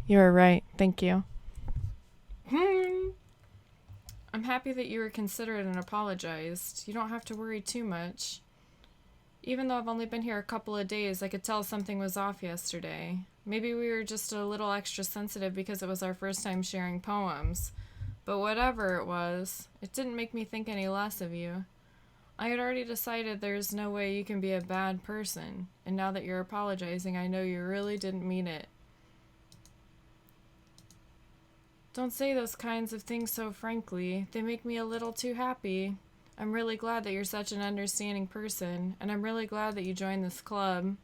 You were right. Thank you. I'm happy that you were considerate and apologized. You don't have to worry too much. Even though I've only been here a couple of days, I could tell something was off yesterday. Maybe we were just a little extra sensitive because it was our first time sharing poems. But whatever it was, it didn't make me think any less of you. I had already decided there's no way you can be a bad person, and now that you're apologizing, I know you really didn't mean it. Don't say those kinds of things so frankly. They make me a little too happy. I'm really glad that you're such an understanding person, and I'm really glad that you joined this club.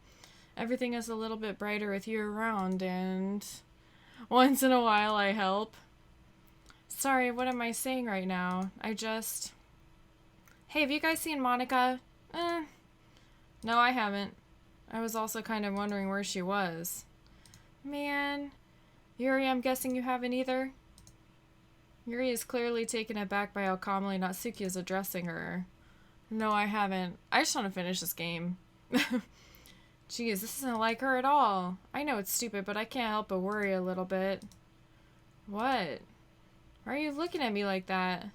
Everything is a little bit brighter with you around, and once in a while I help. Sorry, what am I saying right now? Hey, have you guys seen Monika? No, I haven't. I was also kind of wondering where she was. Man. Yuri, I'm guessing you haven't either? Yuri is clearly taken aback by how calmly Natsuki is addressing her. No, I haven't. I just want to finish this game. Jeez, this isn't like her at all. I know it's stupid, but I can't help but worry a little bit. What? Why are you looking at me like that?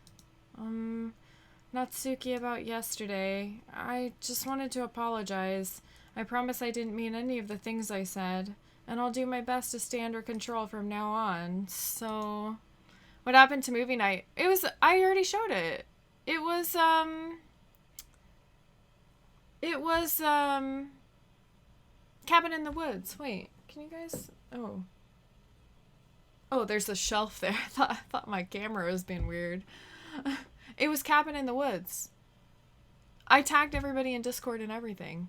Natsuki, about yesterday. I just wanted to apologize. I promise I didn't mean any of the things I said, and I'll do my best to stay under control from now on. So, what happened to movie night? I already showed it. It was Cabin in the Woods. Wait, can you guys, oh, there's a shelf there. I thought my camera was being weird. It was Cabin in the Woods. I tagged everybody in Discord and everything.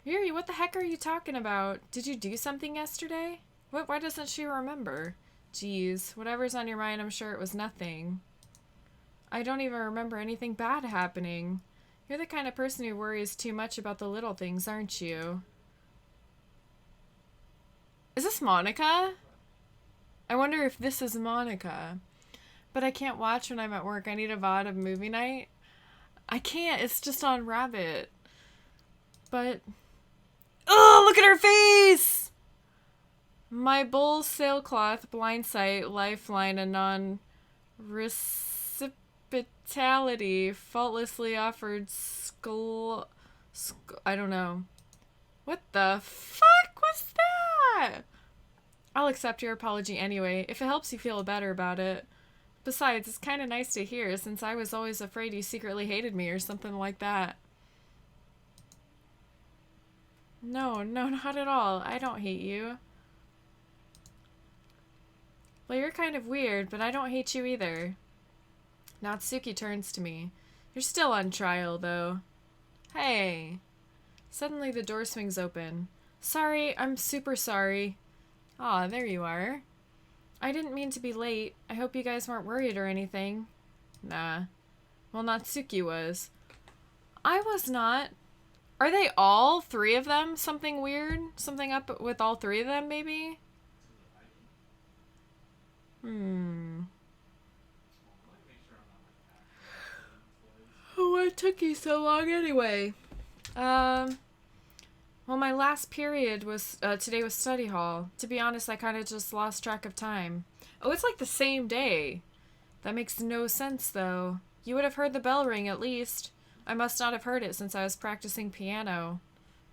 Yuri, what the heck are you talking about? Did you do something yesterday? Why doesn't she remember? Jeez, whatever's on your mind, I'm sure it was nothing. I don't even remember anything bad happening. You're the kind of person who worries too much about the little things, aren't you? Is this Monika? I wonder if this is Monika. But I can't watch when I'm at work. I need a VOD of movie night. I can't. It's just on Rabbit. But... oh, look at her face! My bull sailcloth, blind sight, lifeline, and non-recipitality faultlessly offered I don't know. What the fuck was that? I'll accept your apology anyway, if it helps you feel better about it. Besides, it's kind of nice to hear, since I was always afraid you secretly hated me or something like that. No, not at all. I don't hate you. Well, you're kind of weird, but I don't hate you either. Natsuki turns to me. You're still on trial, though. Hey. Suddenly the door swings open. Sorry, I'm super sorry. Aw, there you are. I didn't mean to be late. I hope you guys weren't worried or anything. Nah. Well, Natsuki was. I was not. Are they all three of them? Something weird? Something up with all three of them, maybe? Why took you so long anyway? Well, my last period was, today was study hall. To be honest, I kind of just lost track of time. Oh, it's like the same day. That makes no sense, though. You would have heard the bell ring, at least. I must not have heard it since I was practicing piano.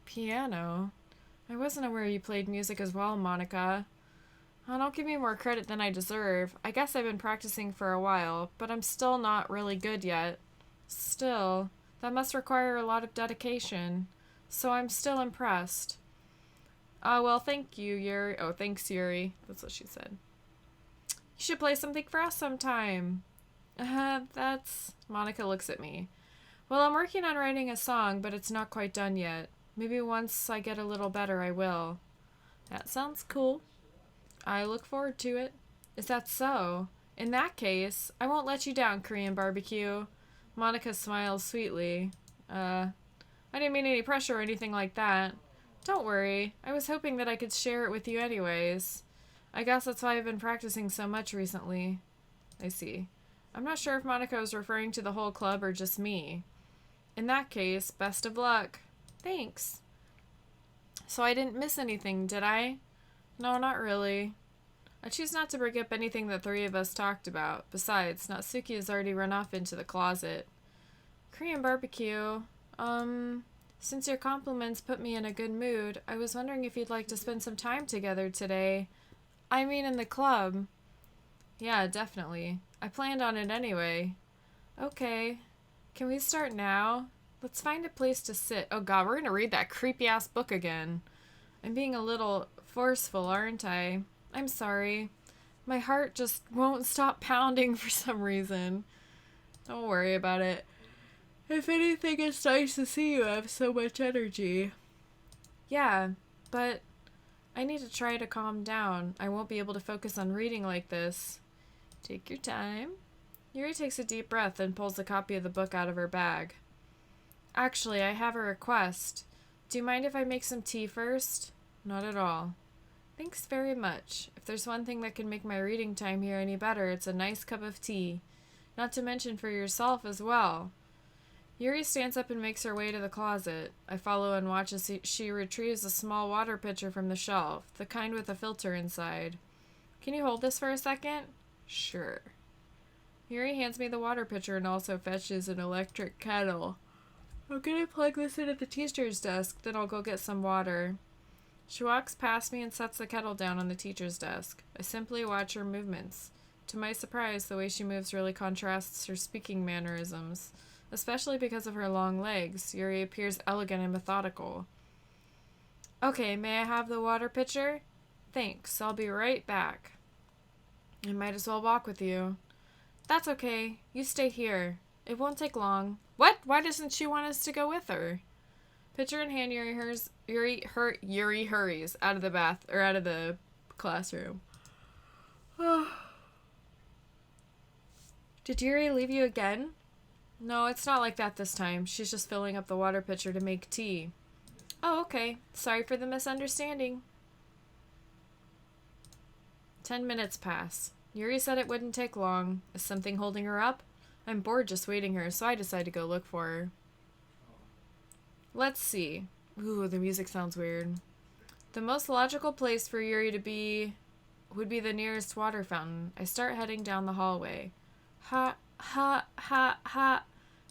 Piano? I wasn't aware you played music as well, Monika. Oh, don't give me more credit than I deserve. I guess I've been practicing for a while, but I'm still not really good yet. Still, that must require a lot of dedication. So I'm still impressed. Well, thank you, Yuri. Oh, thanks, Yuri. That's what she said. You should play something for us sometime. That's... Monika looks at me. Well, I'm working on writing a song, but it's not quite done yet. Maybe once I get a little better, I will. That sounds cool. I look forward to it. Is that so? In that case, I won't let you down, Korean barbecue. Monika smiles sweetly. I didn't mean any pressure or anything like that. Don't worry. I was hoping that I could share it with you anyways. I guess that's why I've been practicing so much recently. I see. I'm not sure if Monika was referring to the whole club or just me. In that case, best of luck. Thanks. So I didn't miss anything, did I? No, not really. I choose not to bring up anything the three of us talked about. Besides, Natsuki has already run off into the closet. Korean barbecue. Since your compliments put me in a good mood, I was wondering if you'd like to spend some time together today. I mean in the club. Yeah, definitely. I planned on it anyway. Okay. Can we start now? Let's find a place to sit. Oh god, we're gonna read that creepy-ass book again. I'm being a little forceful, aren't I? I'm sorry. My heart just won't stop pounding for some reason. Don't worry about it. If anything, it's nice to see you have so much energy. Yeah, but I need to try to calm down. I won't be able to focus on reading like this. Take your time. Yuri takes a deep breath and pulls a copy of the book out of her bag. Actually, I have a request. Do you mind if I make some tea first? Not at all. Thanks very much. If there's one thing that can make my reading time here any better, it's a nice cup of tea. Not to mention for yourself as well. Yuri stands up and makes her way to the closet. I follow and watch as she retrieves a small water pitcher from the shelf, the kind with a filter inside. Can you hold this for a second? Sure. Yuri hands me the water pitcher and also fetches an electric kettle. I'm gonna plug this in at the teacher's desk, then I'll go get some water. She walks past me and sets the kettle down on the teacher's desk. I simply watch her movements. To my surprise, the way she moves really contrasts her speaking mannerisms. Especially because of her long legs, Yuri appears elegant and methodical. Okay, may I have the water pitcher? Thanks, I'll be right back. I might as well walk with you. That's okay, you stay here. It won't take long. What? Why doesn't she want us to go with her? Pitcher in hand, Yuri hurries out of the classroom. Did Yuri leave you again? No, it's not like that this time. She's just filling up the water pitcher to make tea. Oh, okay. Sorry for the misunderstanding. 10 minutes pass. Yuri said it wouldn't take long. Is something holding her up? I'm bored just waiting her, so I decide to go look for her. Let's see. Ooh, the music sounds weird. The most logical place for Yuri to be would be the nearest water fountain. I start heading down the hallway. Ha, ha, ha, ha.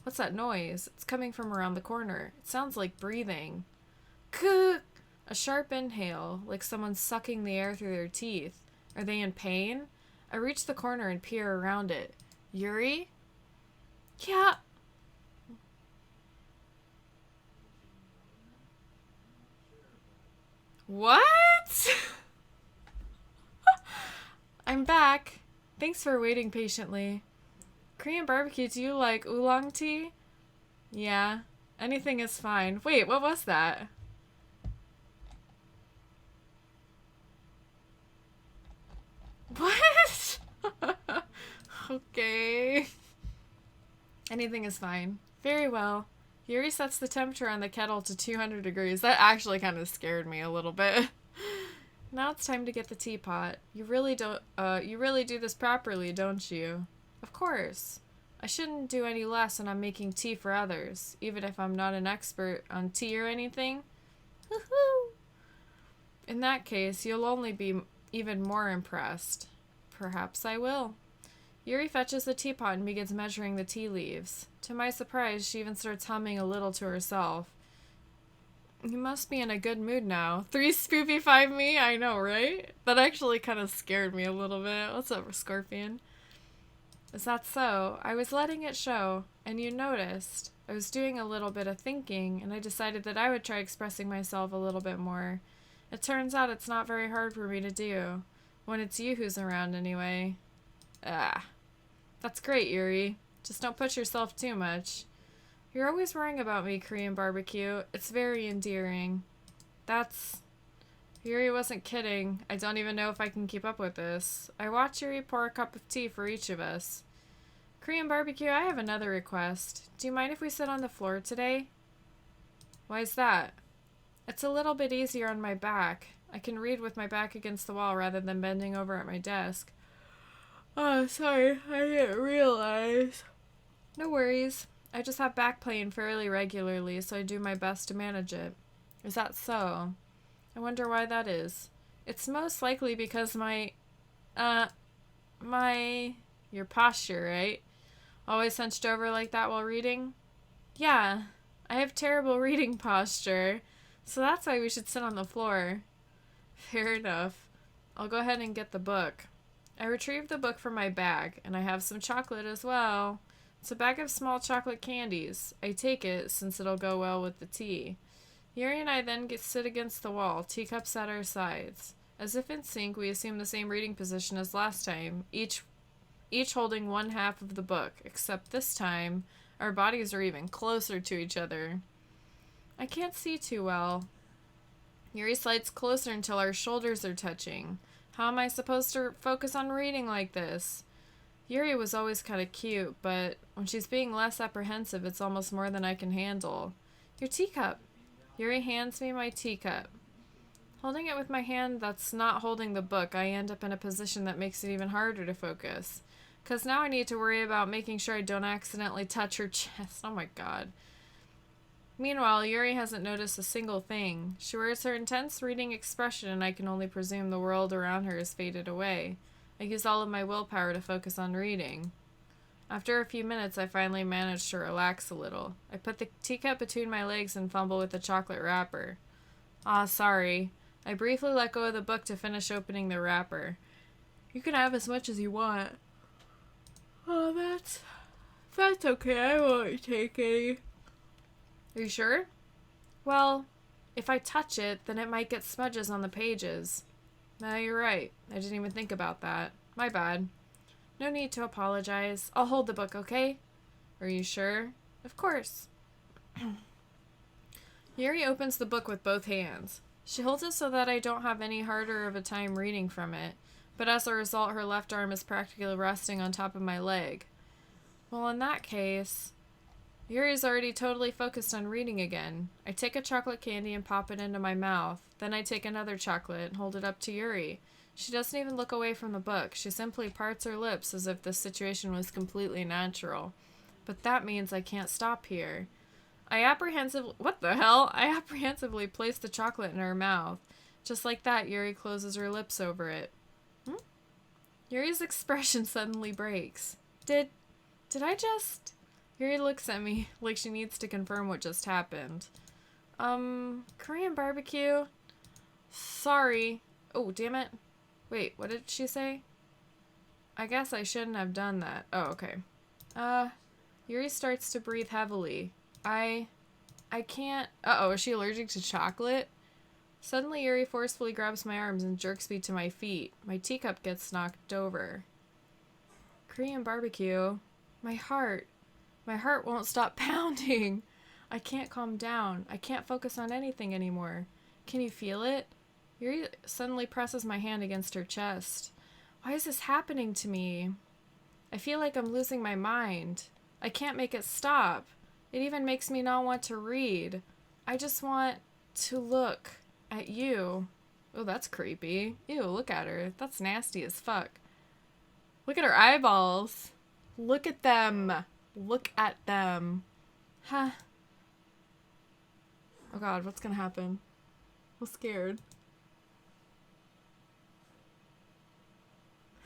What's that noise? It's coming from around the corner. It sounds like breathing. Kuh! A sharp inhale, like someone sucking the air through their teeth. Are they in pain? I reach the corner and peer around it. Yuri? Yeah. What? I'm back. Thanks for waiting patiently. Korean barbecue, do you like oolong tea? Yeah. Anything is fine. Wait, what was that? What? Okay. Anything is fine. Very well. Yuri sets the temperature on the kettle to 200 degrees. That actually kind of scared me a little bit. Now it's time to get the teapot. You really do this properly, don't you? Of course. I shouldn't do any less when I'm making tea for others, even if I'm not an expert on tea or anything. Woohoo! In that case, you'll only be even more impressed. Perhaps I will. Yuri fetches the teapot and begins measuring the tea leaves. To my surprise, she even starts humming a little to herself. You must be in a good mood now. 3 spoopy 5 me? I know, right? That actually kind of scared me a little bit. What's up, Scorpion? Is that so? I was letting it show, and you noticed. I was doing a little bit of thinking, and I decided that I would try expressing myself a little bit more. It turns out it's not very hard for me to do. When it's you who's around, anyway. Ah. That's great, Yuri. Just don't push yourself too much. You're always worrying about me, Korean barbecue. It's very endearing. Yuri wasn't kidding. I don't even know if I can keep up with this. I watch Yuri pour a cup of tea for each of us. Korean barbecue, I have another request. Do you mind if we sit on the floor today? Why's that? It's a little bit easier on my back. I can read with my back against the wall rather than bending over at my desk. Oh, sorry. I didn't realize. No worries. I just have back pain fairly regularly, so I do my best to manage it. Is that so? I wonder why that is. It's most likely because your posture, right? Always hunched over like that while reading? Yeah, I have terrible reading posture, so that's why we should sit on the floor. Fair enough. I'll go ahead and get the book. I retrieve the book from my bag, and I have some chocolate as well. It's a bag of small chocolate candies. I take it, since it'll go well with the tea. Yuri and I then sit against the wall, teacups at our sides. As if in sync, we assume the same reading position as last time, each holding one half of the book, except this time, our bodies are even closer to each other. I can't see too well. Yuri slides closer until our shoulders are touching. How am I supposed to focus on reading like this? Yuri was always kind of cute, but when she's being less apprehensive, it's almost more than I can handle. Your teacup. Yuri hands me my teacup. Holding it with my hand that's not holding the book, I end up in a position that makes it even harder to focus. Because now I need to worry about making sure I don't accidentally touch her chest. Oh my god. Meanwhile, Yuri hasn't noticed a single thing. She wears her intense reading expression, and I can only presume the world around her has faded away. I use all of my willpower to focus on reading. After a few minutes, I finally manage to relax a little. I put the teacup between my legs and fumble with the chocolate wrapper. Ah, sorry. I briefly let go of the book to finish opening the wrapper. You can have as much as you want. Oh, that's okay. I won't take any. Are you sure? Well, if I touch it, then it might get smudges on the pages. No, you're right. I didn't even think about that. My bad. No need to apologize. I'll hold the book, okay? Are you sure? Of course. Yuri opens the book with both hands. She holds it so that I don't have any harder of a time reading from it, but as a result, her left arm is practically resting on top of my leg. Well, in that case... Yuri's already totally focused on reading again. I take a chocolate candy and pop it into my mouth. Then I take another chocolate and hold it up to Yuri. She doesn't even look away from the book. She simply parts her lips as if the situation was completely natural. But that means I can't stop here. I apprehensively place the chocolate in her mouth. Just like that, Yuri closes her lips over it. Yuri's expression suddenly breaks. Did I just... Yuri looks at me like she needs to confirm what just happened. Korean barbecue? Sorry. Oh, damn it. Wait, what did she say? I guess I shouldn't have done that. Oh, okay. Yuri starts to breathe heavily. I can't... Uh-oh, is she allergic to chocolate? Suddenly, Yuri forcefully grabs my arms and jerks me to my feet. My teacup gets knocked over. Korean barbecue. My heart won't stop pounding. I can't calm down. I can't focus on anything anymore. Can you feel it? Yuri suddenly presses my hand against her chest. Why is this happening to me? I feel like I'm losing my mind. I can't make it stop. It even makes me not want to read. I just want to look at you. Oh, that's creepy. Ew, look at her. That's nasty as fuck. Look at her eyeballs. Look at them. Look at them. Huh. Oh god, what's gonna happen? I'm scared.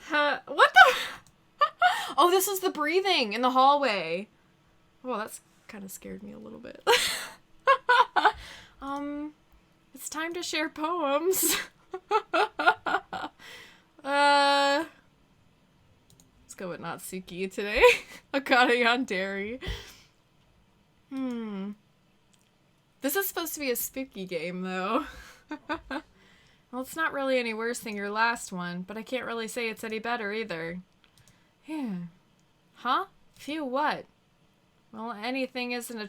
Huh. What the? Oh, this was the breathing in the hallway. Well, that's kind of scared me a little bit. It's time to share poems. Let's go with Natsuki today. Akane Yandere. This is supposed to be a spooky game, though. Well, it's not really any worse than your last one, but I can't really say it's any better either. Yeah. Huh? Phew, what? Well, anything that isn't a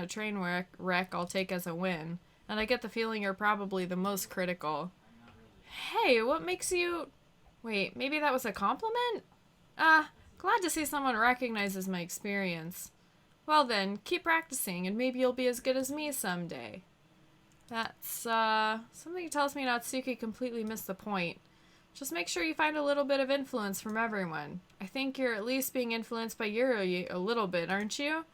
train wreck, I'll take as a win. And I get the feeling you're probably the most critical. Hey, what makes you... Wait, maybe that was a compliment? Glad to see someone recognizes my experience. Well then, keep practicing, and maybe you'll be as good as me someday. That's, something tells me Natsuki completely missed the point. Just make sure you find a little bit of influence from everyone. I think you're at least being influenced by Yuri a little bit, aren't you?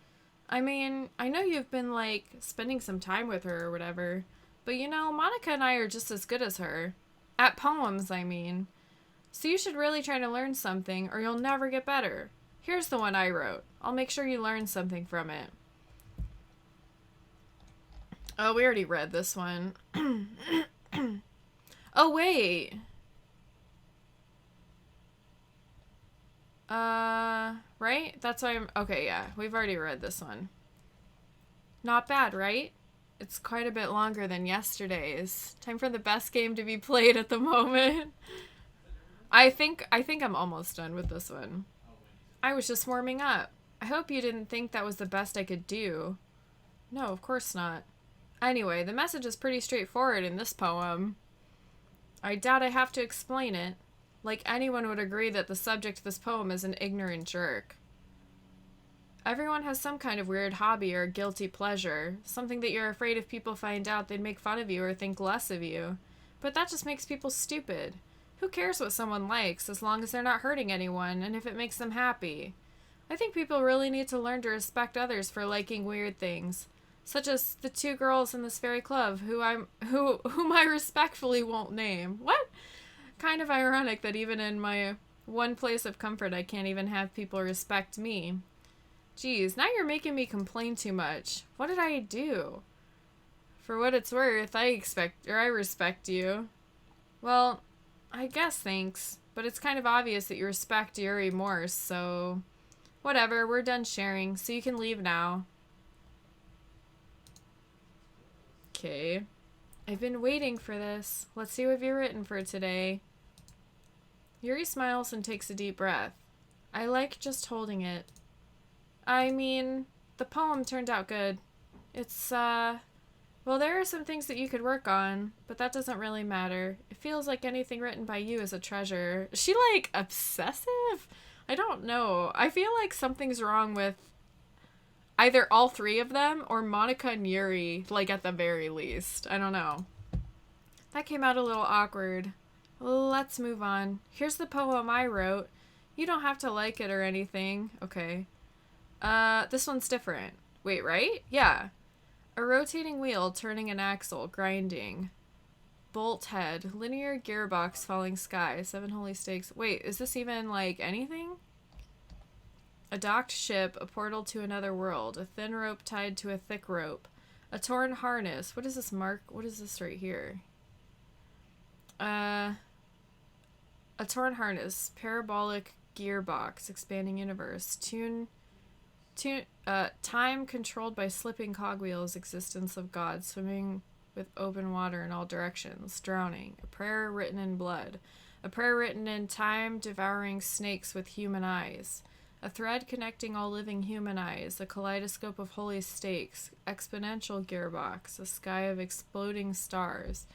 I mean, I know you've been, like, spending some time with her or whatever, but you know, Monika and I are just as good as her. At poems, I mean. So you should really try to learn something, or you'll never get better. Here's the one I wrote. I'll make sure you learn something from it. Oh, we already read this one. Oh, wait. Right? That's why I'm... Okay, yeah. We've already read this one. Not bad, right? It's quite a bit longer than yesterday's. Time for the best game to be played at the moment. I think I'm almost done with this one. I was just warming up. I hope you didn't think that was the best I could do. No, of course not. Anyway, the message is pretty straightforward in this poem. I doubt I have to explain it. Like, anyone would agree that the subject of this poem is an ignorant jerk. Everyone has some kind of weird hobby or guilty pleasure, something that you're afraid if people find out they'd make fun of you or think less of you. But that just makes people stupid. Who cares what someone likes, as long as they're not hurting anyone, and if it makes them happy? I think people really need to learn to respect others for liking weird things, such as the two girls in this very club whom I respectfully won't name. What? Kind of ironic that even in my one place of comfort I can't even have people respect me. Geez, now you're making me complain too much. What did I do? For what it's worth, I respect you. Well, I guess thanks, but it's kind of obvious that you respect Yuri more, so... Whatever, we're done sharing, so you can leave now. Okay. I've been waiting for this. Let's see what you've written for today. Yuri smiles and takes a deep breath. I like just holding it. I mean, the poem turned out good. It's, well, there are some things that you could work on, but that doesn't really matter. It feels like anything written by you is a treasure. Is she, like, obsessive? I don't know. I feel like something's wrong with either all three of them or Monika and Yuri, like, at the very least. I don't know. That came out a little awkward. Let's move on. Here's the poem I wrote. You don't have to like it or anything. Okay. This one's different. Wait, right? Yeah. A rotating wheel turning an axle, grinding. Bolt head, linear gearbox, falling sky, 7 holy stakes. Wait, is this even, like, anything? A docked ship, a portal to another world, a thin rope tied to a thick rope, a torn harness. What is this mark? What is this right here? A torn harness, parabolic gearbox, expanding universe, time controlled by slipping cogwheels, existence of God, swimming with open water in all directions, drowning, a prayer written in blood, a prayer written in time, devouring snakes with human eyes, a thread connecting all living human eyes, a kaleidoscope of holy stakes, exponential gearbox, a sky of exploding stars,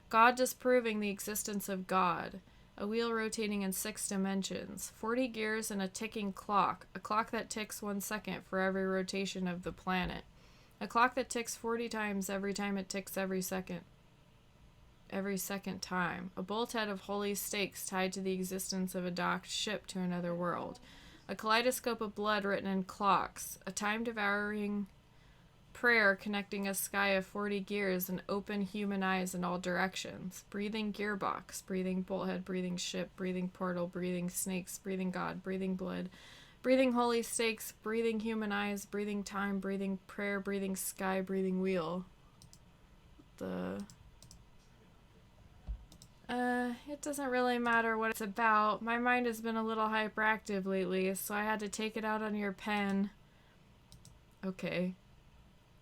God disproving the existence of God, a wheel rotating in 6 dimensions, 40 gears and a ticking clock, a clock that ticks 1 second for every rotation of the planet, a clock that ticks 40 times every time it ticks every second time, a bolt head of holy stakes tied to the existence of a docked ship to another world, a kaleidoscope of blood written in clocks, a time-devouring prayer connecting a sky of 40 gears and open human eyes in all directions, breathing gearbox, breathing bolthead, breathing ship, breathing portal, breathing snakes, breathing God, breathing blood, breathing holy stakes, breathing human eyes, breathing time, breathing prayer, breathing sky, breathing wheel. It doesn't really matter what it's about. My mind has been a little hyperactive lately, so I had to take it out on your pen. Okay.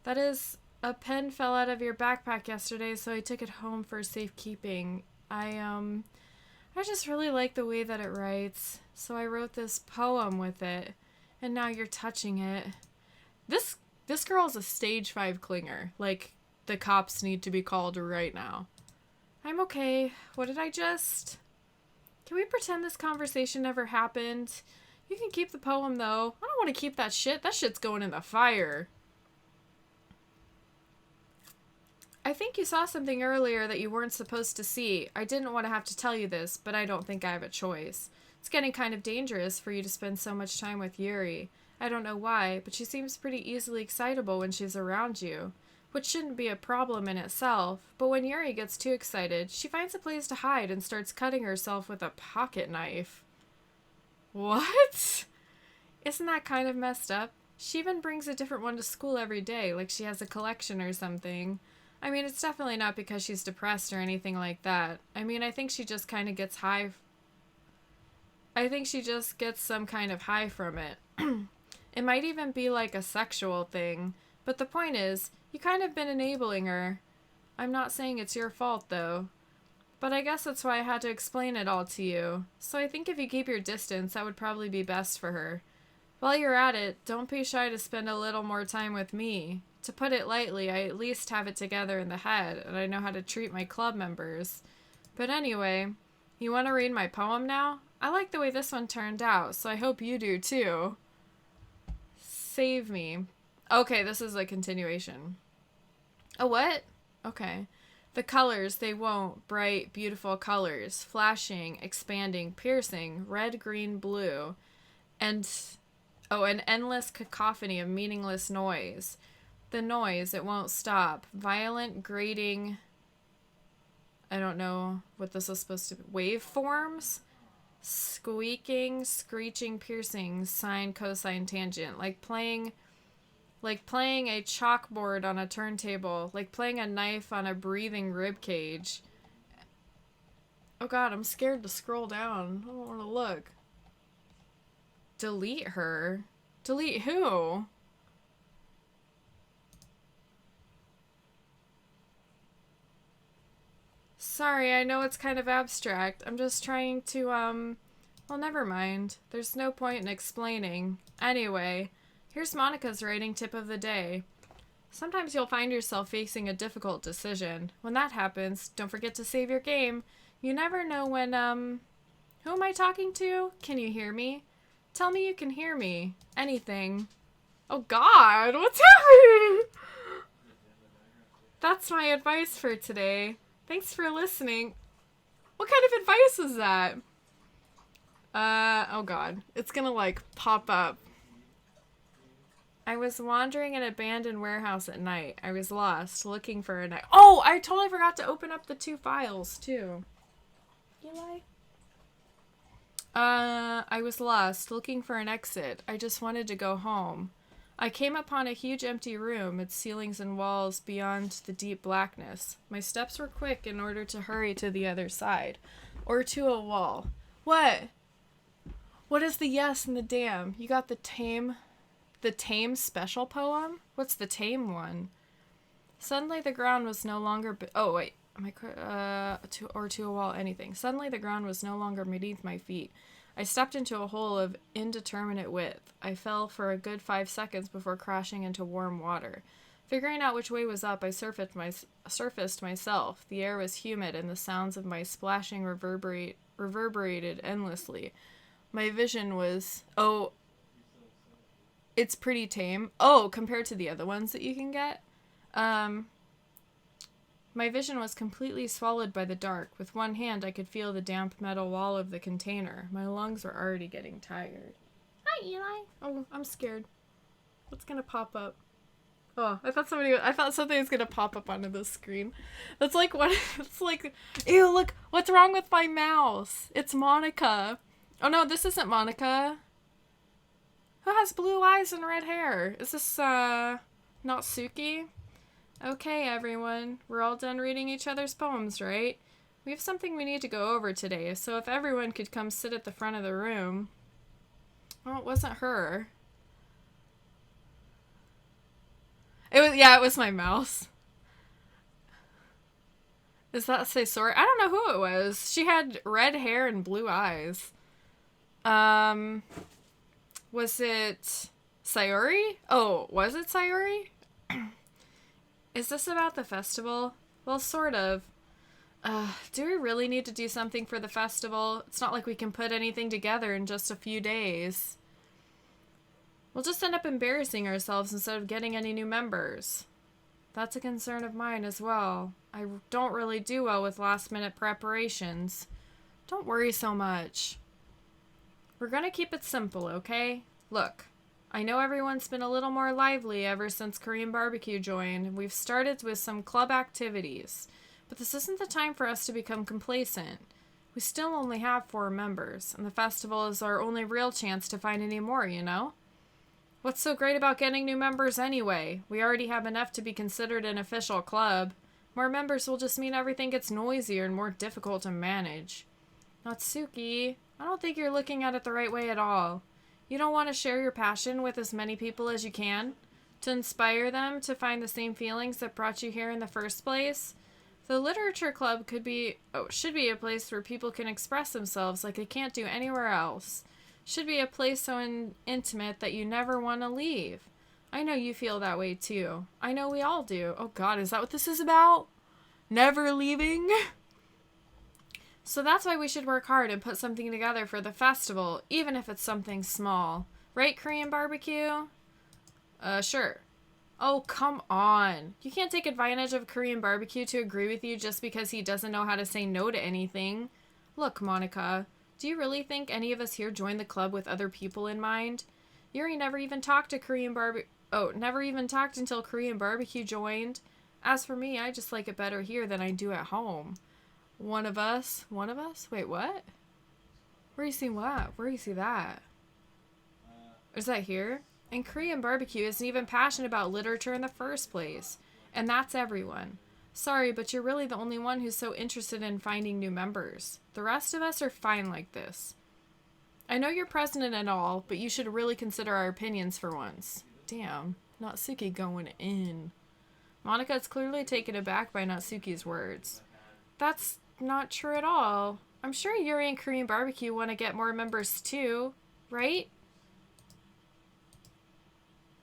That is, a pen fell out of your backpack yesterday, so I took it home for safekeeping. I just really like the way that it writes, so I wrote this poem with it, and now you're touching it. This girl's a stage 5 clinger. Like, the cops need to be called right now. I'm okay. What did I just... Can we pretend this conversation never happened? You can keep the poem, though. I don't want to keep that shit. That shit's going in the fire. I think you saw something earlier that you weren't supposed to see. I didn't want to have to tell you this, but I don't think I have a choice. It's getting kind of dangerous for you to spend so much time with Yuri. I don't know why, but she seems pretty easily excitable when she's around you, which shouldn't be a problem in itself, but when Yuri gets too excited, she finds a place to hide and starts cutting herself with a pocket knife. What? Isn't that kind of messed up? She even brings a different one to school every day, like she has a collection or something. I mean, it's definitely not because she's depressed or anything like that. I mean, I think she just kind of gets high. I think she just gets some kind of high from it. It might even be like a sexual thing. But the point is, you kind of been enabling her. I'm not saying it's your fault, though. But I guess that's why I had to explain it all to you. So I think if you keep your distance, that would probably be best for her. While you're at it, don't be shy to spend a little more time with me. To put it lightly, I at least have it together in the head, and I know how to treat my club members. But anyway, you want to read my poem now? I like the way this one turned out, so I hope you do too. Save me. Okay, this is a continuation. A what? Okay. The colors, they won't. Bright, beautiful colors. Flashing, expanding, piercing. Red, green, blue. And, an endless cacophony of meaningless noise. The noise, it won't stop. Violent, grating... I don't know what this is supposed to be. Waveforms? Squeaking, screeching, piercing, sine, cosine, tangent. Like playing a chalkboard on a turntable. Like playing a knife on a breathing rib cage. Oh god, I'm scared to scroll down. I don't want to look. Delete her? Delete who? Sorry, I know it's kind of abstract. I'm just trying to, well, never mind. There's no point in explaining. Anyway, here's Monika's writing tip of the day. Sometimes you'll find yourself facing a difficult decision. When that happens, don't forget to save your game. You never know when, who am I talking to? Can you hear me? Tell me you can hear me. Anything. Oh god, what's happening? That's my advice for today. Thanks for listening. What kind of advice is that? Oh god. It's gonna, like, pop up. I was wandering in an abandoned warehouse at night. I was lost, looking for a knife. Oh! I totally forgot to open up the 2 files, too. Eli? I was lost, looking for an exit. I just wanted to go home. I came upon a huge empty room, its ceilings and walls beyond the deep blackness. My steps were quick in order to hurry to the other side. Or to a wall. What? What is the yes and the damn? You got the tame special poem? What's the tame one? Suddenly the ground was no longer... oh, wait. To a wall, anything. Suddenly the ground was no longer beneath my feet. I stepped into a hole of indeterminate width. I fell for a good 5 seconds before crashing into warm water. Figuring out which way was up, I surfaced myself. The air was humid, and the sounds of my splashing reverberated endlessly. My vision was... oh, it's pretty tame. Oh, compared to the other ones that you can get. My vision was completely swallowed by the dark. With one hand, I could feel the damp metal wall of the container. My lungs were already getting tired. Hi, Eli. Oh, I'm scared. What's gonna pop up? Oh, I thought something was gonna pop up onto the screen. That's like what? It's like, ew! Look, what's wrong with my mouse? It's Monika. Oh no, this isn't Monika. Who has blue eyes and red hair? Is this Natsuki? Okay, everyone. We're all done reading each other's poems, right? We have something we need to go over today, so if everyone could come sit at the front of the room... Oh, it wasn't her. It was my mouse. Is that Sayori? I don't know who it was. She had red hair and blue eyes. Was it Sayori? Oh, was it Sayori? Is this about the festival? Well, sort of. Do we really need to do something for the festival? It's not like we can put anything together in just a few days. We'll just end up embarrassing ourselves instead of getting any new members. That's a concern of mine as well. I don't really do well with last-minute preparations. Don't worry so much. We're gonna keep it simple, okay? Look, I know everyone's been a little more lively ever since Korean barbecue joined. We've started with some club activities. But this isn't the time for us to become complacent. We still only have 4 members, and the festival is our only real chance to find any more, you know? What's so great about getting new members anyway? We already have enough to be considered an official club. More members will just mean everything gets noisier and more difficult to manage. Natsuki, I don't think you're looking at it the right way at all. You don't want to share your passion with as many people as you can? To inspire them to find the same feelings that brought you here in the first place? The literature club should be a place where people can express themselves like they can't do anywhere else. Should be a place so intimate that you never want to leave. I know you feel that way too. I know we all do. Oh God, is that what this is about? Never leaving? So that's why we should work hard and put something together for the festival, even if it's something small. Right, Korean barbecue? Sure. Oh, come on. You can't take advantage of Korean barbecue to agree with you just because he doesn't know how to say no to anything. Look, Monika, do you really think any of us here joined the club with other people in mind? Yuri never even talked to never even talked until Korean barbecue joined. As for me, I just like it better here than I do at home. One of us? Wait, what? Where do you see what? Where do you see that? Is that here? And Korean barbecue isn't even passionate about literature in the first place. And that's everyone. Sorry, but you're really the only one who's so interested in finding new members. The rest of us are fine like this. I know you're president and all, but you should really consider our opinions for once. Damn, Natsuki going in. Monika is clearly taken aback by Natsuki's words. That's not true at all. I'm sure Yuri and Korean barbecue want to get more members too, right?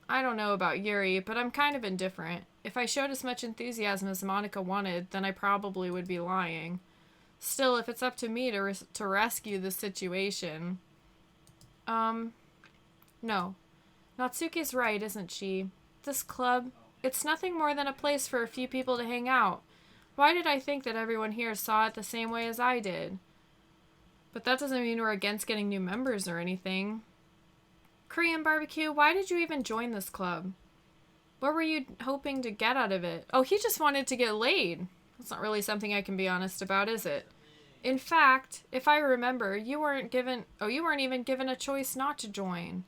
I don't know about Yuri, but I'm kind of indifferent. If I showed as much enthusiasm as Monika wanted, then I probably would be lying. Still, if it's up to me to rescue the situation... No. Natsuki's right, isn't she? This club, it's nothing more than a place for a few people to hang out. Why did I think that everyone here saw it the same way as I did? But that doesn't mean we're against getting new members or anything. Korean barbecue, why did you even join this club? What were you hoping to get out of it? Oh, he just wanted to get laid. That's not really something I can be honest about, is it? In fact, if I remember, you weren't even given a choice not to join.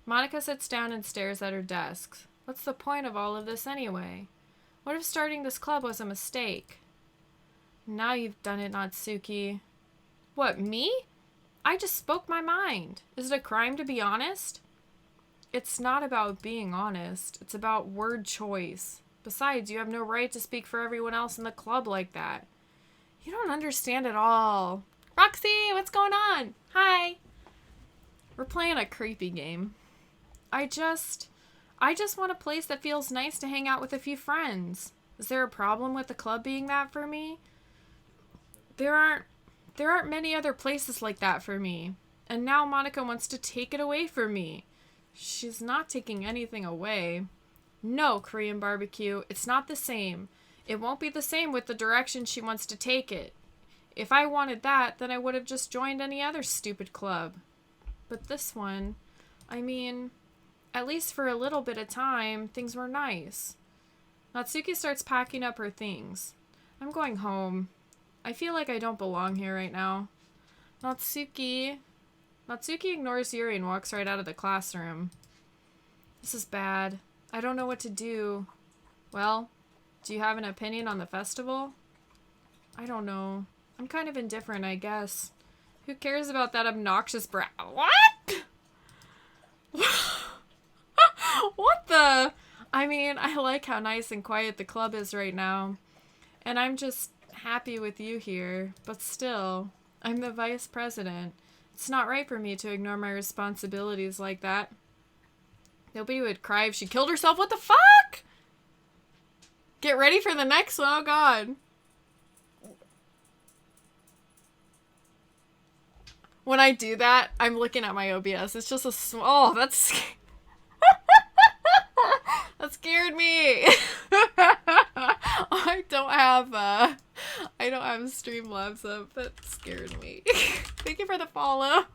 Monika sits down and stares at her desk. What's the point of all of this anyway? What if starting this club was a mistake? Now you've done it, Natsuki. What, me? I just spoke my mind. Is it a crime to be honest? It's not about being honest. It's about word choice. Besides, you have no right to speak for everyone else in the club like that. You don't understand at all. Roxy, what's going on? Hi. We're playing a creepy game. I just want a place that feels nice to hang out with a few friends. Is there a problem with the club being that for me? There aren't many other places like that for me. And now Monika wants to take it away from me. She's not taking anything away. No, Korean barbecue, it's not the same. It won't be the same with the direction she wants to take it. If I wanted that, then I would have just joined any other stupid club. But this one, I mean, at least for a little bit of time, things were nice. Natsuki starts packing up her things. I'm going home. I feel like I don't belong here right now. Natsuki ignores Yuri and walks right out of the classroom. This is bad. I don't know what to do. Well, do you have an opinion on the festival? I don't know. I'm kind of indifferent, I guess. Who cares about that obnoxious What? What the? I mean, I like how nice and quiet the club is right now. And I'm just happy with you here. But still, I'm the vice president. It's not right for me to ignore my responsibilities like that. Nobody would cry if she killed herself. What the fuck? Get ready for the next one. Oh, God. When I do that, I'm looking at my OBS. It's just a oh, that's... that scared me. I don't have Streamlabs up. That scared me. Thank you for the follow.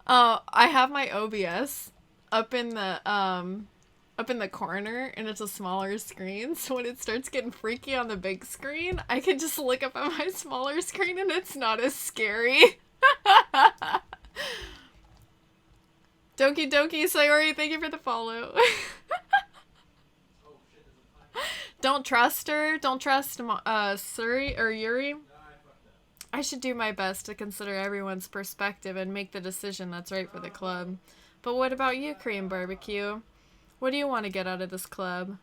I have my OBS up in the corner, and it's a smaller screen, so when it starts getting freaky on the big screen, I can just look up at my smaller screen and it's not as scary. Doki Doki Sayori, thank you for the follow. Don't trust her. Don't trust Suri or Yuri. I should do my best to consider everyone's perspective and make the decision that's right for the club. But what about you, Korean Barbecue? What do you want to get out of this club?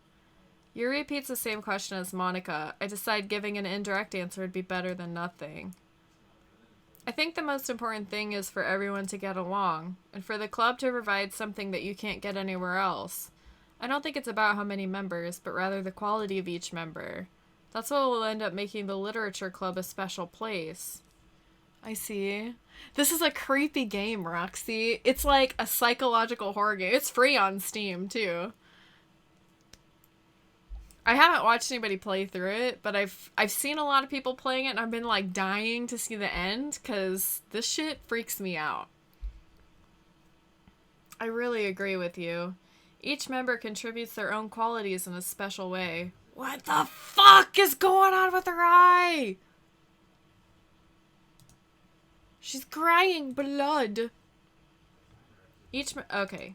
Yuri repeats the same question as Monika. I decide giving an indirect answer would be better than nothing. I think the most important thing is for everyone to get along, and for the club to provide something that you can't get anywhere else. I don't think it's about how many members, but rather the quality of each member. That's what will end up making the literature club a special place. I see. This is a creepy game, Roxy. It's like a psychological horror game. It's free on Steam, too. I haven't watched anybody play through it, but I've seen a lot of people playing it, and I've been, like, dying to see the end, because this shit freaks me out. I really agree with you. Each member contributes their own qualities in a special way. What the fuck is going on with her eye? She's crying blood. Okay.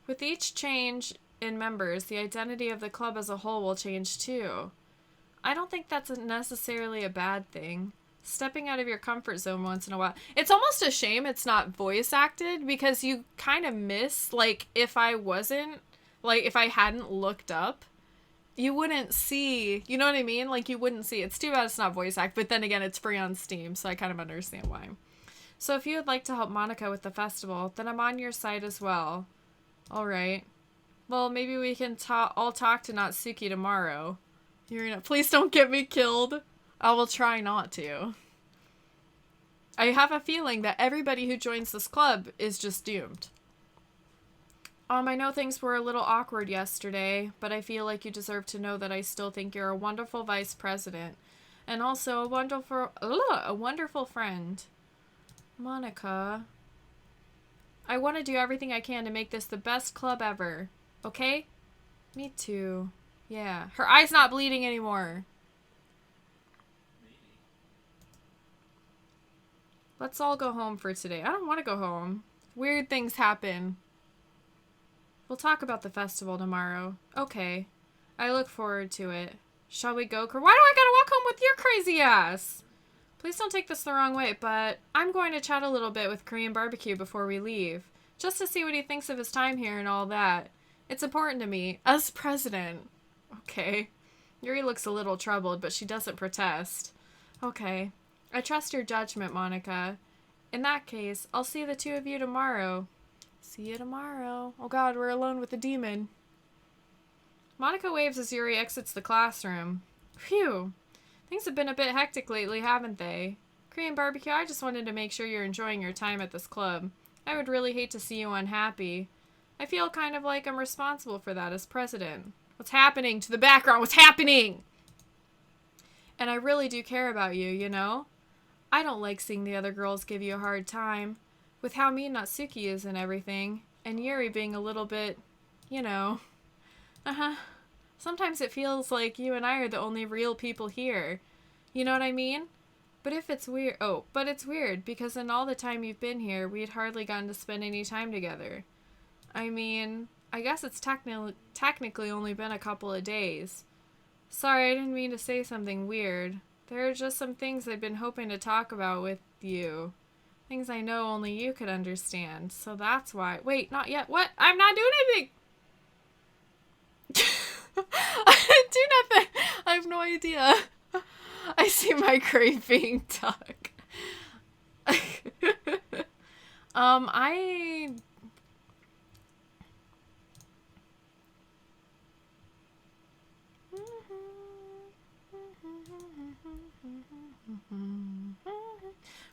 With each change in members, the identity of the club as a whole will change too. I don't think that's necessarily a bad thing. Stepping out of your comfort zone once in a while. It's almost a shame it's not voice acted, because you kind of miss, like, if I hadn't looked up, you wouldn't see, you know what I mean? Like, you wouldn't see. It's too bad it's not voice act, but then again, it's free on Steam, so I kind of understand why. So if you would like to help Monika with the festival, then I'm on your side as well. Alright. Well, maybe we can all talk to Natsuki tomorrow. Please don't get me killed. I will try not to. I have a feeling that everybody who joins this club is just doomed. I know things were a little awkward yesterday, but I feel like you deserve to know that I still think you're a wonderful vice president. And also a wonderful friend. Monika. I want to do everything I can to make this the best club ever. Okay? Me too. Yeah. Her eye's not bleeding anymore. Let's all go home for today. I don't want to go home. Weird things happen. We'll talk about the festival tomorrow. Okay. I look forward to it. Shall we go? Why do I gotta walk home with your crazy ass? Please don't take this the wrong way, but I'm going to chat a little bit with Korean Barbecue before we leave. Just to see what he thinks of his time here and all that. It's important to me. As president. Okay. Yuri looks a little troubled, but she doesn't protest. Okay. I trust your judgment, Monika. In that case, I'll see the two of you tomorrow. See you tomorrow. Oh god, we're alone with the demon. Monika waves as Yuri exits the classroom. Phew. Things have been a bit hectic lately, haven't they? Korean Barbecue, I just wanted to make sure you're enjoying your time at this club. I would really hate to see you unhappy. I feel kind of like I'm responsible for that as president. What's happening to the background? What's happening? And I really do care about you, you know? I don't like seeing the other girls give you a hard time. With how mean Natsuki is and everything. And Yuri being a little bit, you know. Sometimes it feels like you and I are the only real people here. You know what I mean? But it's weird because in all the time you've been here, we'd hardly gotten to spend any time together. I mean, I guess it's technically only been a couple of days. Sorry, I didn't mean to say something weird. There are just some things I've been hoping to talk about with you. Things I know only you could understand. So that's why. Wait, not yet. What? I'm not doing anything! I didn't do nothing! I have no idea. I see my craving duck.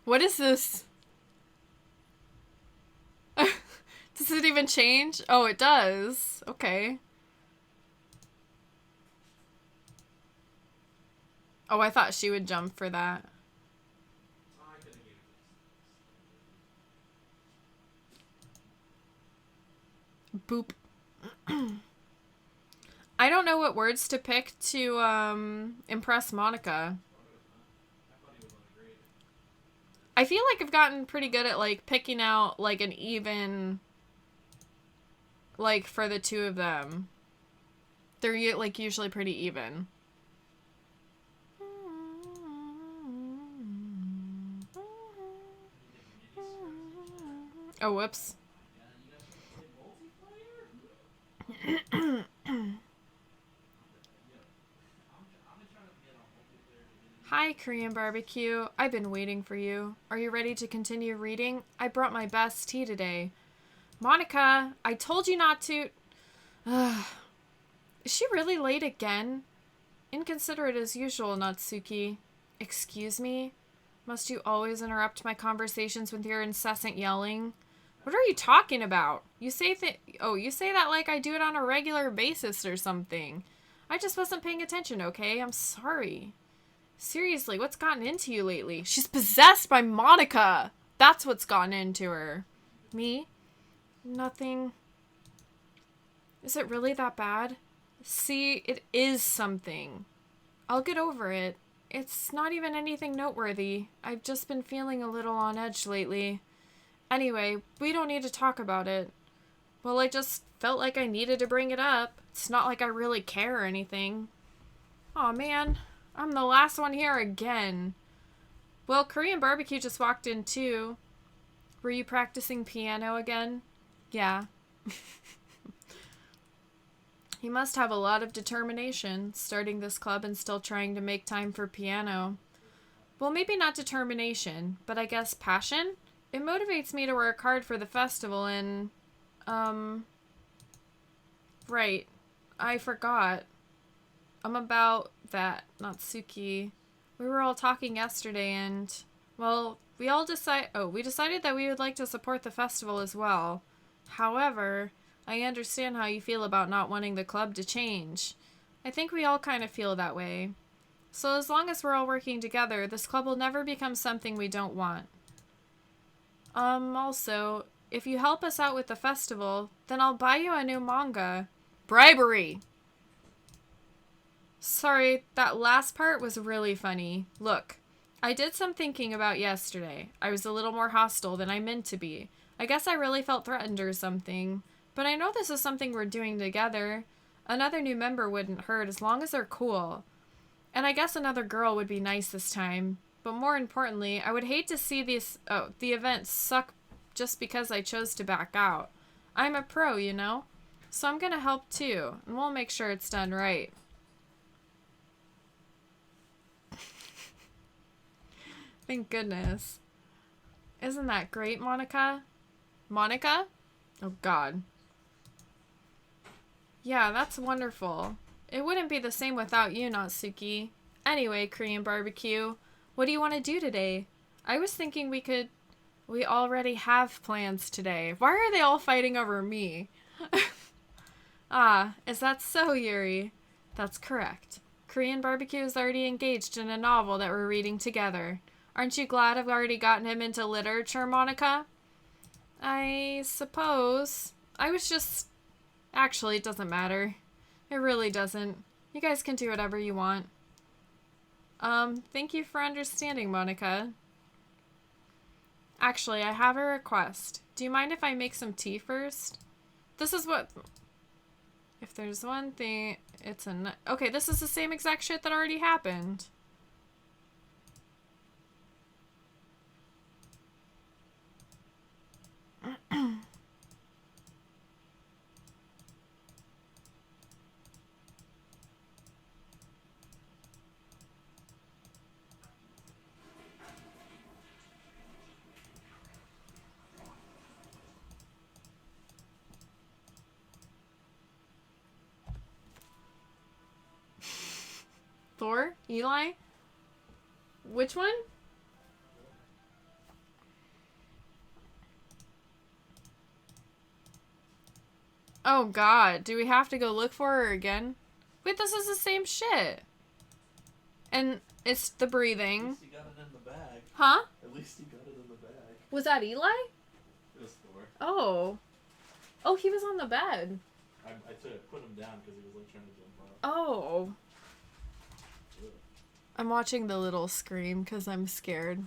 What is this? Does it even change? Oh, it does. Okay. Oh, I thought she would jump for that. Boop. I don't know what words to pick to impress Monika. I feel like I've gotten pretty good at like picking out like an even like for the two of them. They're like usually pretty even. Oh, whoops. Hi, Korean barbecue. I've been waiting for you. Are you ready to continue reading? I brought my best tea today. Monika, I told you not to. Is she really late again? Inconsiderate as usual, Natsuki. Excuse me? Must you always interrupt my conversations with your incessant yelling? What are you talking about? You say that like I do it on a regular basis or something. I just wasn't paying attention, okay? I'm sorry. Seriously, what's gotten into you lately? She's possessed by Monika. That's what's gotten into her. Me? Nothing. Is it really that bad? See, it is something. I'll get over it. It's not even anything noteworthy. I've just been feeling a little on edge lately. Anyway, we don't need to talk about it. Well, I just felt like I needed to bring it up. It's not like I really care or anything. Aw, man. I'm the last one here again. Well, Korean barbecue just walked in too. Were you practicing piano again? Yeah. You must have a lot of determination, starting this club and still trying to make time for piano. Well, maybe not determination, but I guess passion? It motivates me to work hard for the festival and, right. I forgot. About that, Natsuki. We were all talking yesterday and, well, we decided that we would like to support the festival as well. However, I understand how you feel about not wanting the club to change. I think we all kind of feel that way. So as long as we're all working together, this club will never become something we don't want. Also, if you help us out with the festival, then I'll buy you a new manga. Bribery! Sorry, that last part was really funny. Look, I did some thinking about yesterday. I was a little more hostile than I meant to be. I guess I really felt threatened or something. But I know this is something we're doing together. Another new member wouldn't hurt as long as they're cool. And I guess another girl would be nice this time. But more importantly, I would hate to see the event suck just because I chose to back out. I'm a pro, you know? So I'm gonna help too, and we'll make sure it's done right. Thank goodness. Isn't that great, Monika? Monika? Oh, God. Yeah, that's wonderful. It wouldn't be the same without you, Natsuki. Anyway, Korean barbecue, what do you want to do today? I was thinking we already have plans today. Why are they all fighting over me? Ah, is that so, Yuri? That's correct. Korean barbecue is already engaged in a novel that we're reading together. Aren't you glad I've already gotten him into literature, Monika? I suppose. I was just... Actually, it doesn't matter. It really doesn't. You guys can do whatever you want. Thank you for understanding, Monika. Actually, I have a request. Do you mind if I make some tea first? This is what... If there's one thing, it's a... Okay, this is the same exact shit that already happened. Thor? Eli? Which one? Oh god, do we have to go look for her again? Wait, this is the same shit. And It's the breathing. At least you got it in the bag. Huh? At least you got it in the bag. Was that Eli? It was Thor. Oh. Oh, he was on the bed. I put him down because he was like trying to jump up. Oh. Ugh. I'm watching the little scream because I'm scared.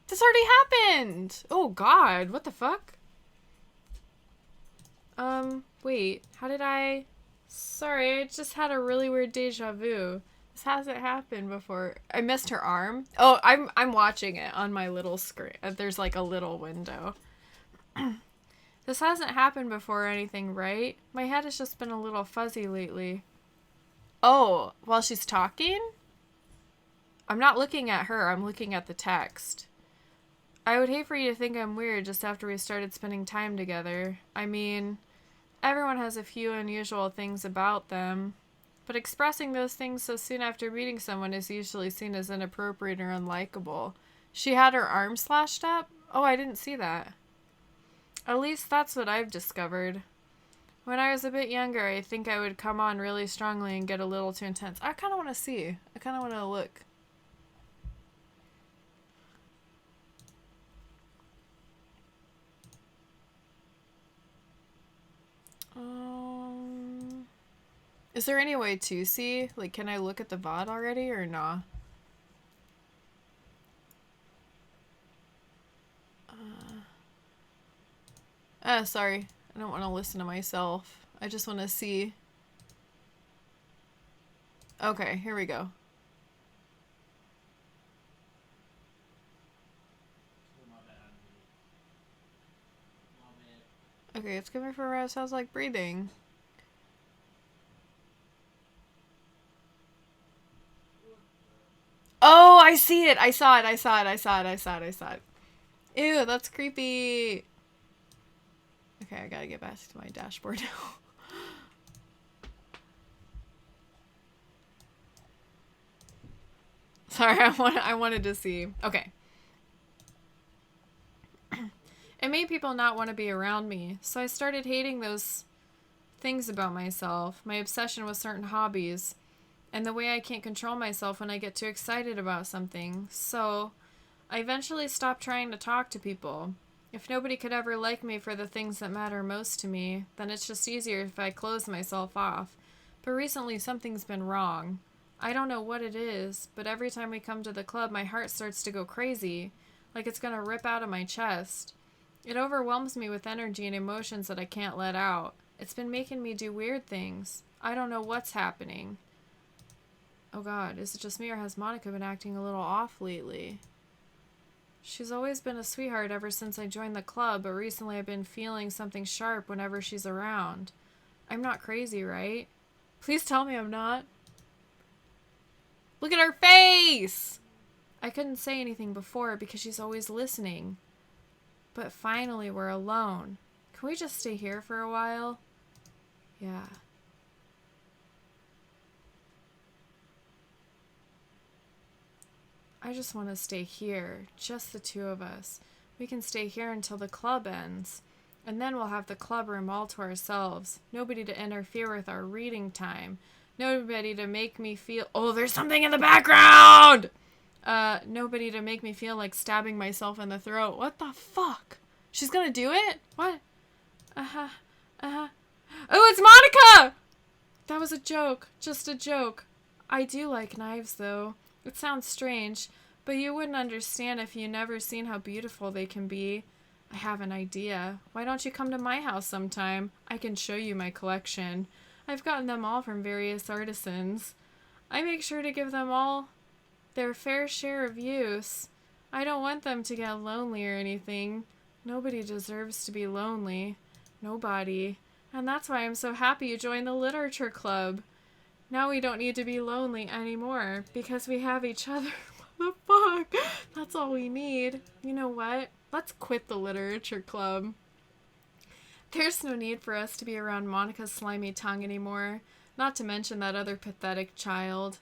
This already happened! Oh god, what the fuck? Wait, how did I... Sorry, I just had a really weird deja vu. This hasn't happened before. I missed her arm. Oh, I'm watching it on my little screen. There's like a little window. This hasn't happened before or anything, right? My head has just been a little fuzzy lately. Oh, while she's talking? I'm not looking at her, I'm looking at the text. I would hate for you to think I'm weird just after we started spending time together. I mean, everyone has a few unusual things about them, but expressing those things so soon after meeting someone is usually seen as inappropriate or unlikable. She had her arm slashed up? Oh, I didn't see that. At least that's what I've discovered. When I was a bit younger, I think I would come on really strongly and get a little too intense. I kind of want to see. I kind of want to look. Is there any way to see? Like, can I look at the VOD already or nah? Sorry. I don't want to listen to myself. I just want to see. Okay, here we go. Okay, it's coming from where it sounds like breathing. Oh, I see it. I saw it. Ew, that's creepy. Okay, I gotta get back to my dashboard now. Sorry, I wanted to see. Okay. It made people not want to be around me, so I started hating those things about myself, my obsession with certain hobbies, and the way I can't control myself when I get too excited about something. So I eventually stopped trying to talk to people. If nobody could ever like me for the things that matter most to me, then it's just easier if I close myself off. But recently something's been wrong. I don't know what it is, but every time we come to the club, my heart starts to go crazy, like it's gonna rip out of my chest. It overwhelms me with energy and emotions that I can't let out. It's been making me do weird things. I don't know what's happening. Oh god, is it just me or has Monika been acting a little off lately? She's always been a sweetheart ever since I joined the club, but recently I've been feeling something sharp whenever she's around. I'm not crazy, right? Please tell me I'm not. Look at her face! I couldn't say anything before because she's always listening. But finally we're alone. Can we just stay here for a while? Yeah. I just want to stay here, just the two of us. We can stay here until the club ends. And then we'll have the club room all to ourselves. Nobody to interfere with our reading time. Nobody to make me feel... Oh, there's something in the background! Nobody to make me feel like stabbing myself in the throat. What the fuck? She's gonna do it? What? Oh, it's Monika! That was a joke. Just a joke. I do like knives, though. It sounds strange, but you wouldn't understand if you never seen how beautiful they can be. I have an idea. Why don't you come to my house sometime? I can show you my collection. I've gotten them all from various artisans. I make sure to give them all their fair share of use. I don't want them to get lonely or anything. Nobody deserves to be lonely. Nobody. And that's why I'm so happy you joined the literature club. Now we don't need to be lonely anymore because we have each other. What the fuck? That's all we need. You know what? Let's quit the literature club. There's no need for us to be around Monika's slimy tongue anymore. Not to mention that other pathetic child.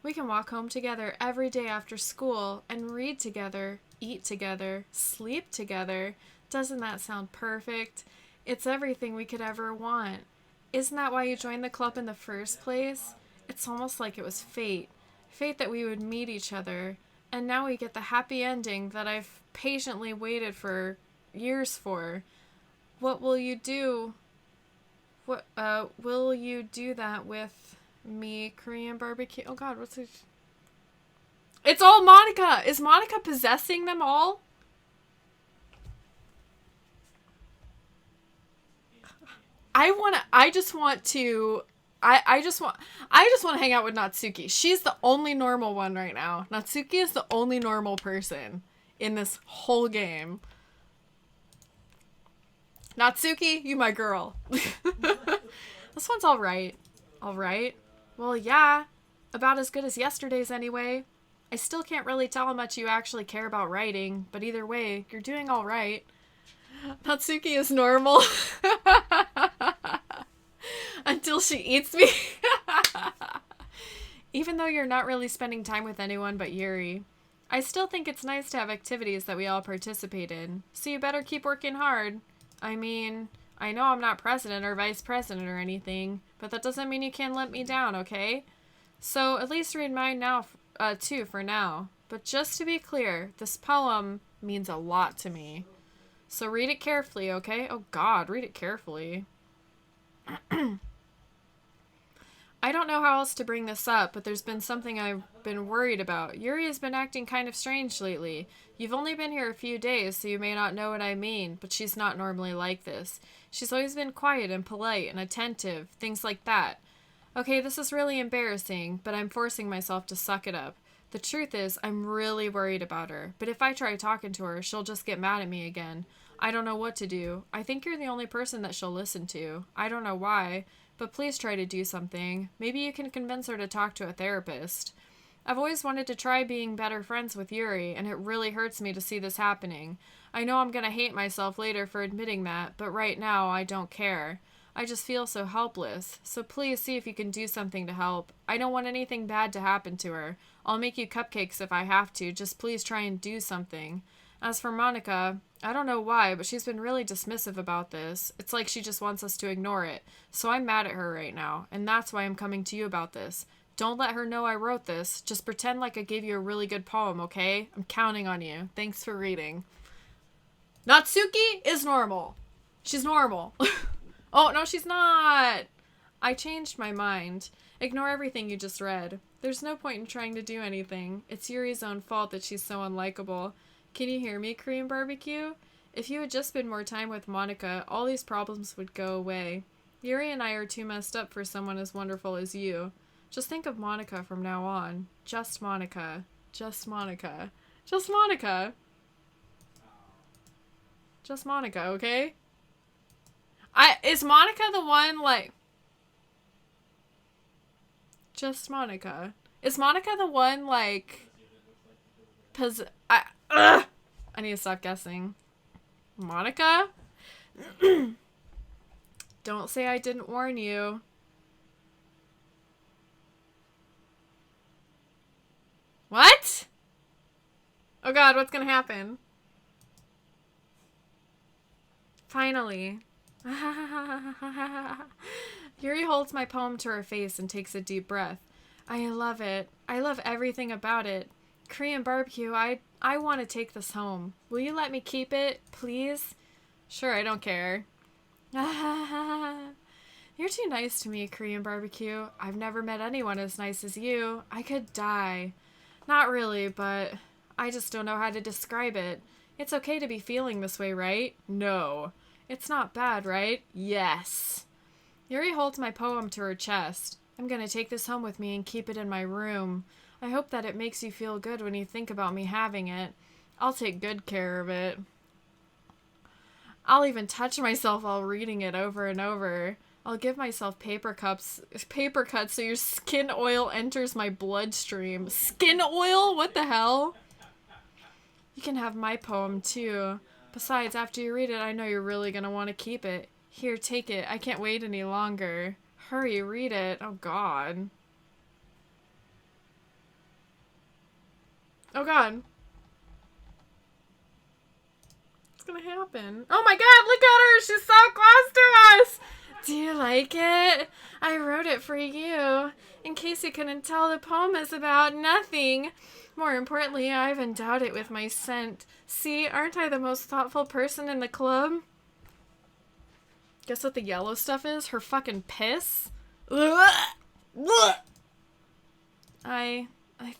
We can walk home together every day after school and read together, eat together, sleep together. Doesn't that sound perfect? It's everything we could ever want. Isn't that why you joined the club in the first place? It's almost like it was fate. Fate that we would meet each other. And now we get the happy ending that I've patiently waited for years for. What will you do? Will you do that with me, Korean barbecue? Oh god, what's it? It's all Monika! Is Monika possessing them all? I just want to hang out with Natsuki. She's the only normal one right now. Natsuki is the only normal person in this whole game. Natsuki, you my girl. This one's alright. Alright. Well, yeah. About as good as yesterday's anyway. I still can't really tell how much you actually care about writing, but either way, you're doing alright. Natsuki is normal. Until she eats me. Even though you're not really spending time with anyone but Yuri. I still think it's nice to have activities that we all participate in, so you better keep working hard. I mean, I know I'm not president or vice president or anything, but that doesn't mean you can't let me down, okay? So at least read mine now, too, for now. But just to be clear, this poem means a lot to me. So read it carefully, okay? Oh god, read it carefully. I don't know how else to bring this up, but there's been something I've been worried about. Yuri has been acting kind of strange lately. You've only been here a few days, so you may not know what I mean, but she's not normally like this. She's always been quiet and polite and attentive, things like that. Okay, this is really embarrassing, but I'm forcing myself to suck it up. The truth is, I'm really worried about her, but if I try talking to her, she'll just get mad at me again. I don't know what to do. I think you're the only person that she'll listen to. I don't know why, but please try to do something. Maybe you can convince her to talk to a therapist. I've always wanted to try being better friends with Yuri, and it really hurts me to see this happening. I know I'm gonna hate myself later for admitting that, but right now I don't care. I just feel so helpless, so please see if you can do something to help. I don't want anything bad to happen to her. I'll make you cupcakes if I have to, just please try and do something. As for Monika, I don't know why, but she's been really dismissive about this. It's like she just wants us to ignore it. So I'm mad at her right now, and that's why I'm coming to you about this. Don't let her know I wrote this. Just pretend like I gave you a really good poem, okay? I'm counting on you. Thanks for reading. Natsuki is normal. She's normal. Oh, no, she's not. I changed my mind. Ignore everything you just read. There's no point in trying to do anything. It's Yuri's own fault that she's so unlikable. Can you hear me, Korean barbecue? If you had just been more time with Monika, all these problems would go away. Yuri and I are too messed up for someone as wonderful as you. Just think of Monika from now on. Just Monika. Just Monika. Just Monika. Just Monika, okay? Is Monika the one, like... Just Monika. Is Monika the one, like... I need to stop guessing. Monika? Don't say I didn't warn you. What? Oh god, what's gonna happen? Finally. Yuri holds my poem to her face and takes a deep breath. I love it. I love everything about it. Korean barbecue, I want to take this home. Will you let me keep it, please? Sure, I don't care. You're too nice to me, Korean barbecue. I've never met anyone as nice as you. I could die. Not really, but I just don't know how to describe it. It's okay to be feeling this way, right? No. It's not bad, right? Yes. Yuri holds my poem to her chest. I'm gonna take this home with me and keep it in my room. I hope that it makes you feel good when you think about me having it. I'll take good care of it. I'll even touch myself while reading it over and over. I'll give myself paper cuts so your skin oil enters my bloodstream. Skin oil? What the hell? You can have my poem too. Besides, after you read it, I know you're really gonna want to keep it. Here, take it. I can't wait any longer. Hurry, read it. Oh god. Oh god. What's gonna happen? Oh my god, look at her! She's so close to us! Do you like it? I wrote it for you. In case you couldn't tell, the poem is about nothing. More importantly, I've endowed it with my scent. See, aren't I the most thoughtful person in the club? Guess what the yellow stuff is? Her fucking piss? I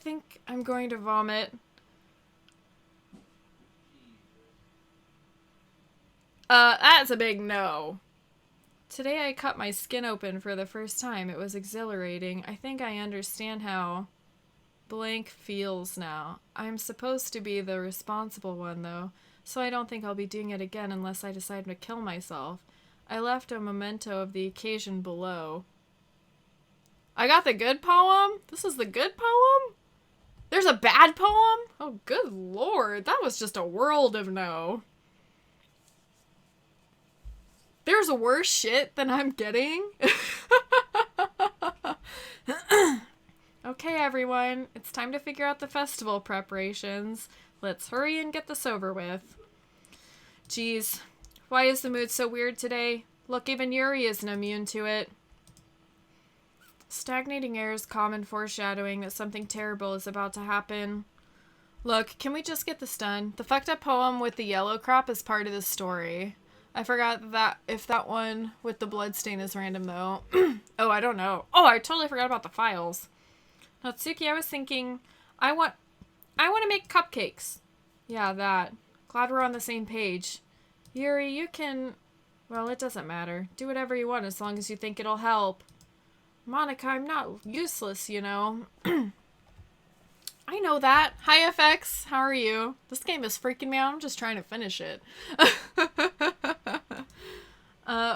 think I'm going to vomit. That's a big no. Today I cut my skin open for the first time. It was exhilarating. I think I understand how blank feels now. I'm supposed to be the responsible one, though, so I don't think I'll be doing it again unless I decide to kill myself. I left a memento of the occasion below. I got the good poem? This is the good poem? There's a bad poem? Oh, good lord. That was just a world of no. There's worse shit than I'm getting. Okay, everyone. It's time to figure out the festival preparations. Let's hurry and get this over with. Jeez. Why is the mood so weird today? Look, even Yuri isn't immune to it. Stagnating air is common foreshadowing that something terrible is about to happen. Look, can we just get this done? The fucked up poem with the yellow crop is part of the story. I forgot that if that one with the bloodstain is random, though. Oh, I don't know. Oh, I totally forgot about the files. Natsuki, I was thinking, I want to make cupcakes. Yeah, that. Glad we're on the same page. Yuri, you can... Well, it doesn't matter. Do whatever you want as long as you think it'll help. Monika, I'm not useless, you know. I know that. Hi, FX. How are you? This game is freaking me out. I'm just trying to finish it.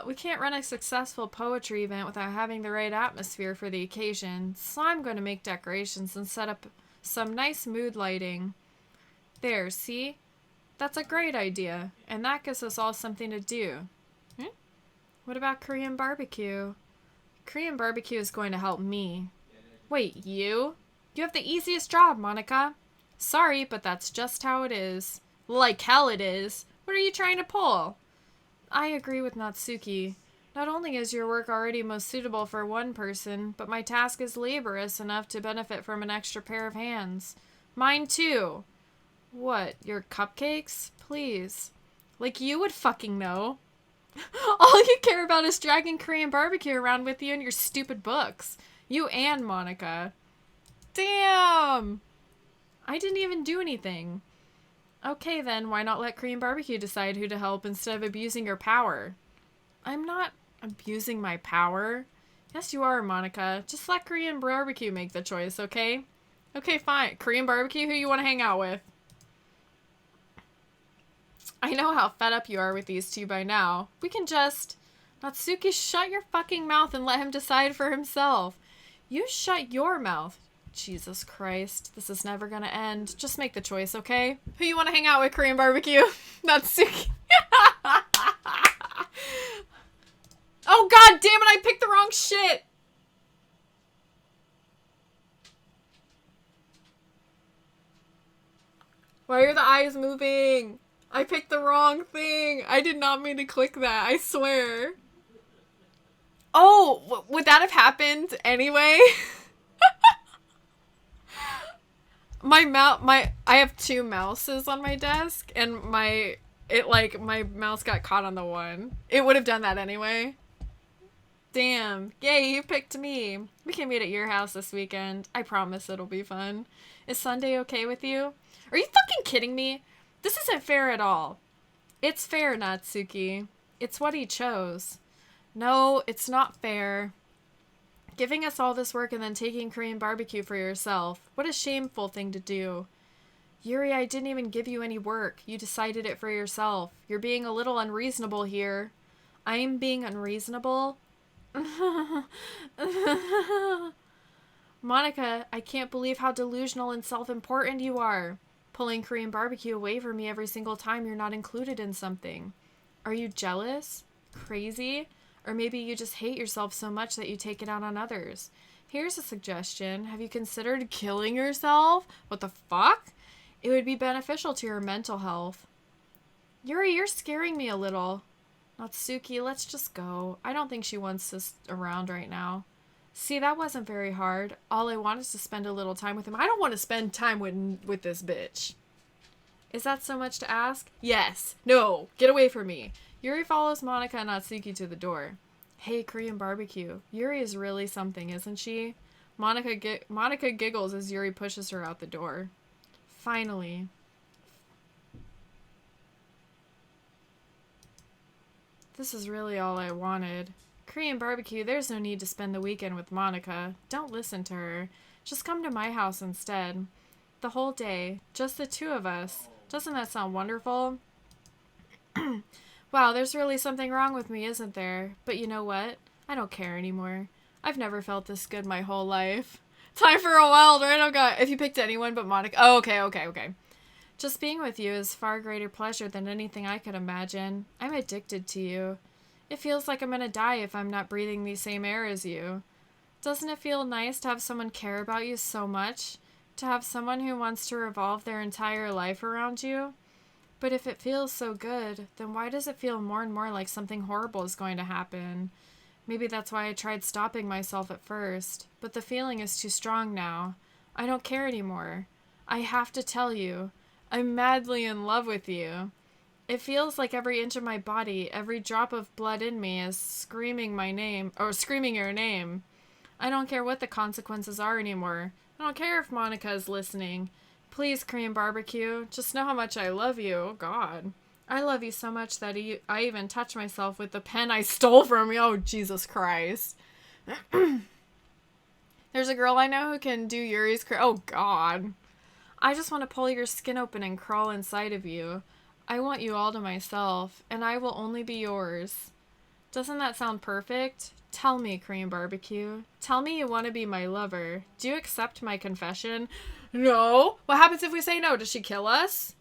We can't run a successful poetry event without having the right atmosphere for the occasion, so I'm going to make decorations and set up some nice mood lighting. There, see? That's a great idea, and that gives us all something to do. What about Korean barbecue? Korean barbecue is going to help me. Wait, you? You have the easiest job, Monika. Sorry, but that's just how it is. Like hell it is. What are you trying to pull? I agree with Natsuki. Not only is your work already most suitable for one person, but my task is laborious enough to benefit from an extra pair of hands. Mine too. What, your cupcakes? Please. Like you would fucking know. All you care about is dragging Korean barbecue around with you and your stupid books. You and Monika. Damn! I didn't even do anything. Okay then, why not let Korean barbecue decide who to help instead of abusing your power? I'm not abusing my power. Yes, you are, Monika. Just let Korean barbecue make the choice, okay? Okay, fine. Korean barbecue, who you want to hang out with? I know how fed up you are with these two by now. We can just... Natsuki, shut your fucking mouth and let him decide for himself. You shut your mouth. Jesus Christ. This is never gonna end. Just make the choice, okay? Who you want to hang out with, Korean barbecue? Natsuki. Oh god damn it, I picked the wrong shit! Why are the eyes moving? I picked the wrong thing. I did not mean to click that, I swear. Oh, would that have happened anyway? I have two mouses on my desk, and my mouse got caught on the one. It would have done that anyway. Damn. Yay, you picked me. We can meet at your house this weekend. I promise it'll be fun. Is Sunday okay with you? Are you fucking kidding me? This isn't fair at all. It's fair, Natsuki. It's what he chose. No, it's not fair. Giving us all this work and then taking Korean barbecue for yourself. What a shameful thing to do. Yuri, I didn't even give you any work. You decided it for yourself. You're being a little unreasonable here. I'm being unreasonable? Monika, I can't believe how delusional and self-important you are. Pulling Korean barbecue away from me every single time you're not included in something. Are you jealous? Crazy? Or maybe you just hate yourself so much that you take it out on others. Here's a suggestion. Have you considered killing yourself? What the fuck? It would be beneficial to your mental health. Yuri, you're scaring me a little. Natsuki, let's just go. I don't think she wants us around right now. See, that wasn't very hard. All I want is to spend a little time with him. I don't want to spend time with this bitch. Is that so much to ask? Yes. No. Get away from me. Yuri follows Monika and Natsuki to the door. Hey, Korean barbecue. Yuri is really something, isn't she? Monika giggles as Yuri pushes her out the door. Finally. This is really all I wanted. Korean barbecue, there's no need to spend the weekend with Monika. Don't listen to her. Just come to my house instead. The whole day. Just the two of us. Doesn't that sound wonderful? Wow, there's really something wrong with me, isn't there? But you know what? I don't care anymore. I've never felt this good my whole life. Time for a wild ride. Oh god, if you picked anyone but Monika. Oh, okay. Just being with you is far greater pleasure than anything I could imagine. I'm addicted to you. It feels like I'm gonna die if I'm not breathing the same air as you. Doesn't it feel nice to have someone care about you so much? To have someone who wants to revolve their entire life around you? But if it feels so good, then why does it feel more and more like something horrible is going to happen? Maybe that's why I tried stopping myself at first, but the feeling is too strong now. I don't care anymore. I have to tell you, I'm madly in love with you. It feels like every inch of my body, every drop of blood in me is screaming my name, or screaming your name. I don't care what the consequences are anymore. I don't care if Monika is listening. Please, Korean barbecue, just know how much I love you. Oh, God. I love you so much that I even touch myself with the pen I stole from you. Oh, Jesus Christ. There's a girl I know who can do Yuri's... Oh, God. I just want to pull your skin open and crawl inside of you. I want you all to myself, and I will only be yours. Doesn't that sound perfect? Tell me, Korean barbecue. Tell me you want to be my lover. Do you accept my confession? No. What happens if we say no? Does she kill us?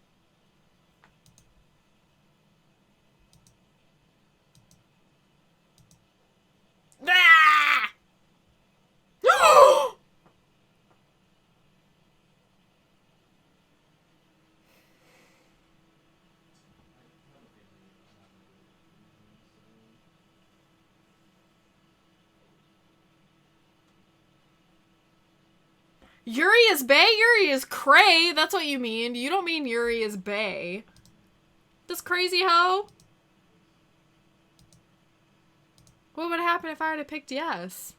Ah! Yuri is bae? Yuri is cray. That's what you mean. You don't mean Yuri is bae. This crazy hoe? What would happen if I would have picked yes?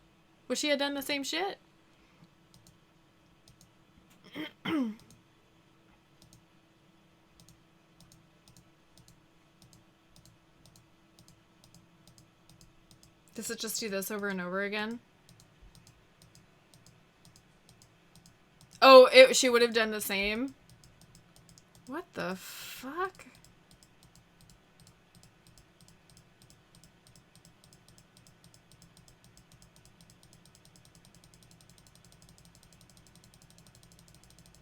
Would she have done the same shit? Does it just do this over and over again? Oh, she would have done the same? What the fuck?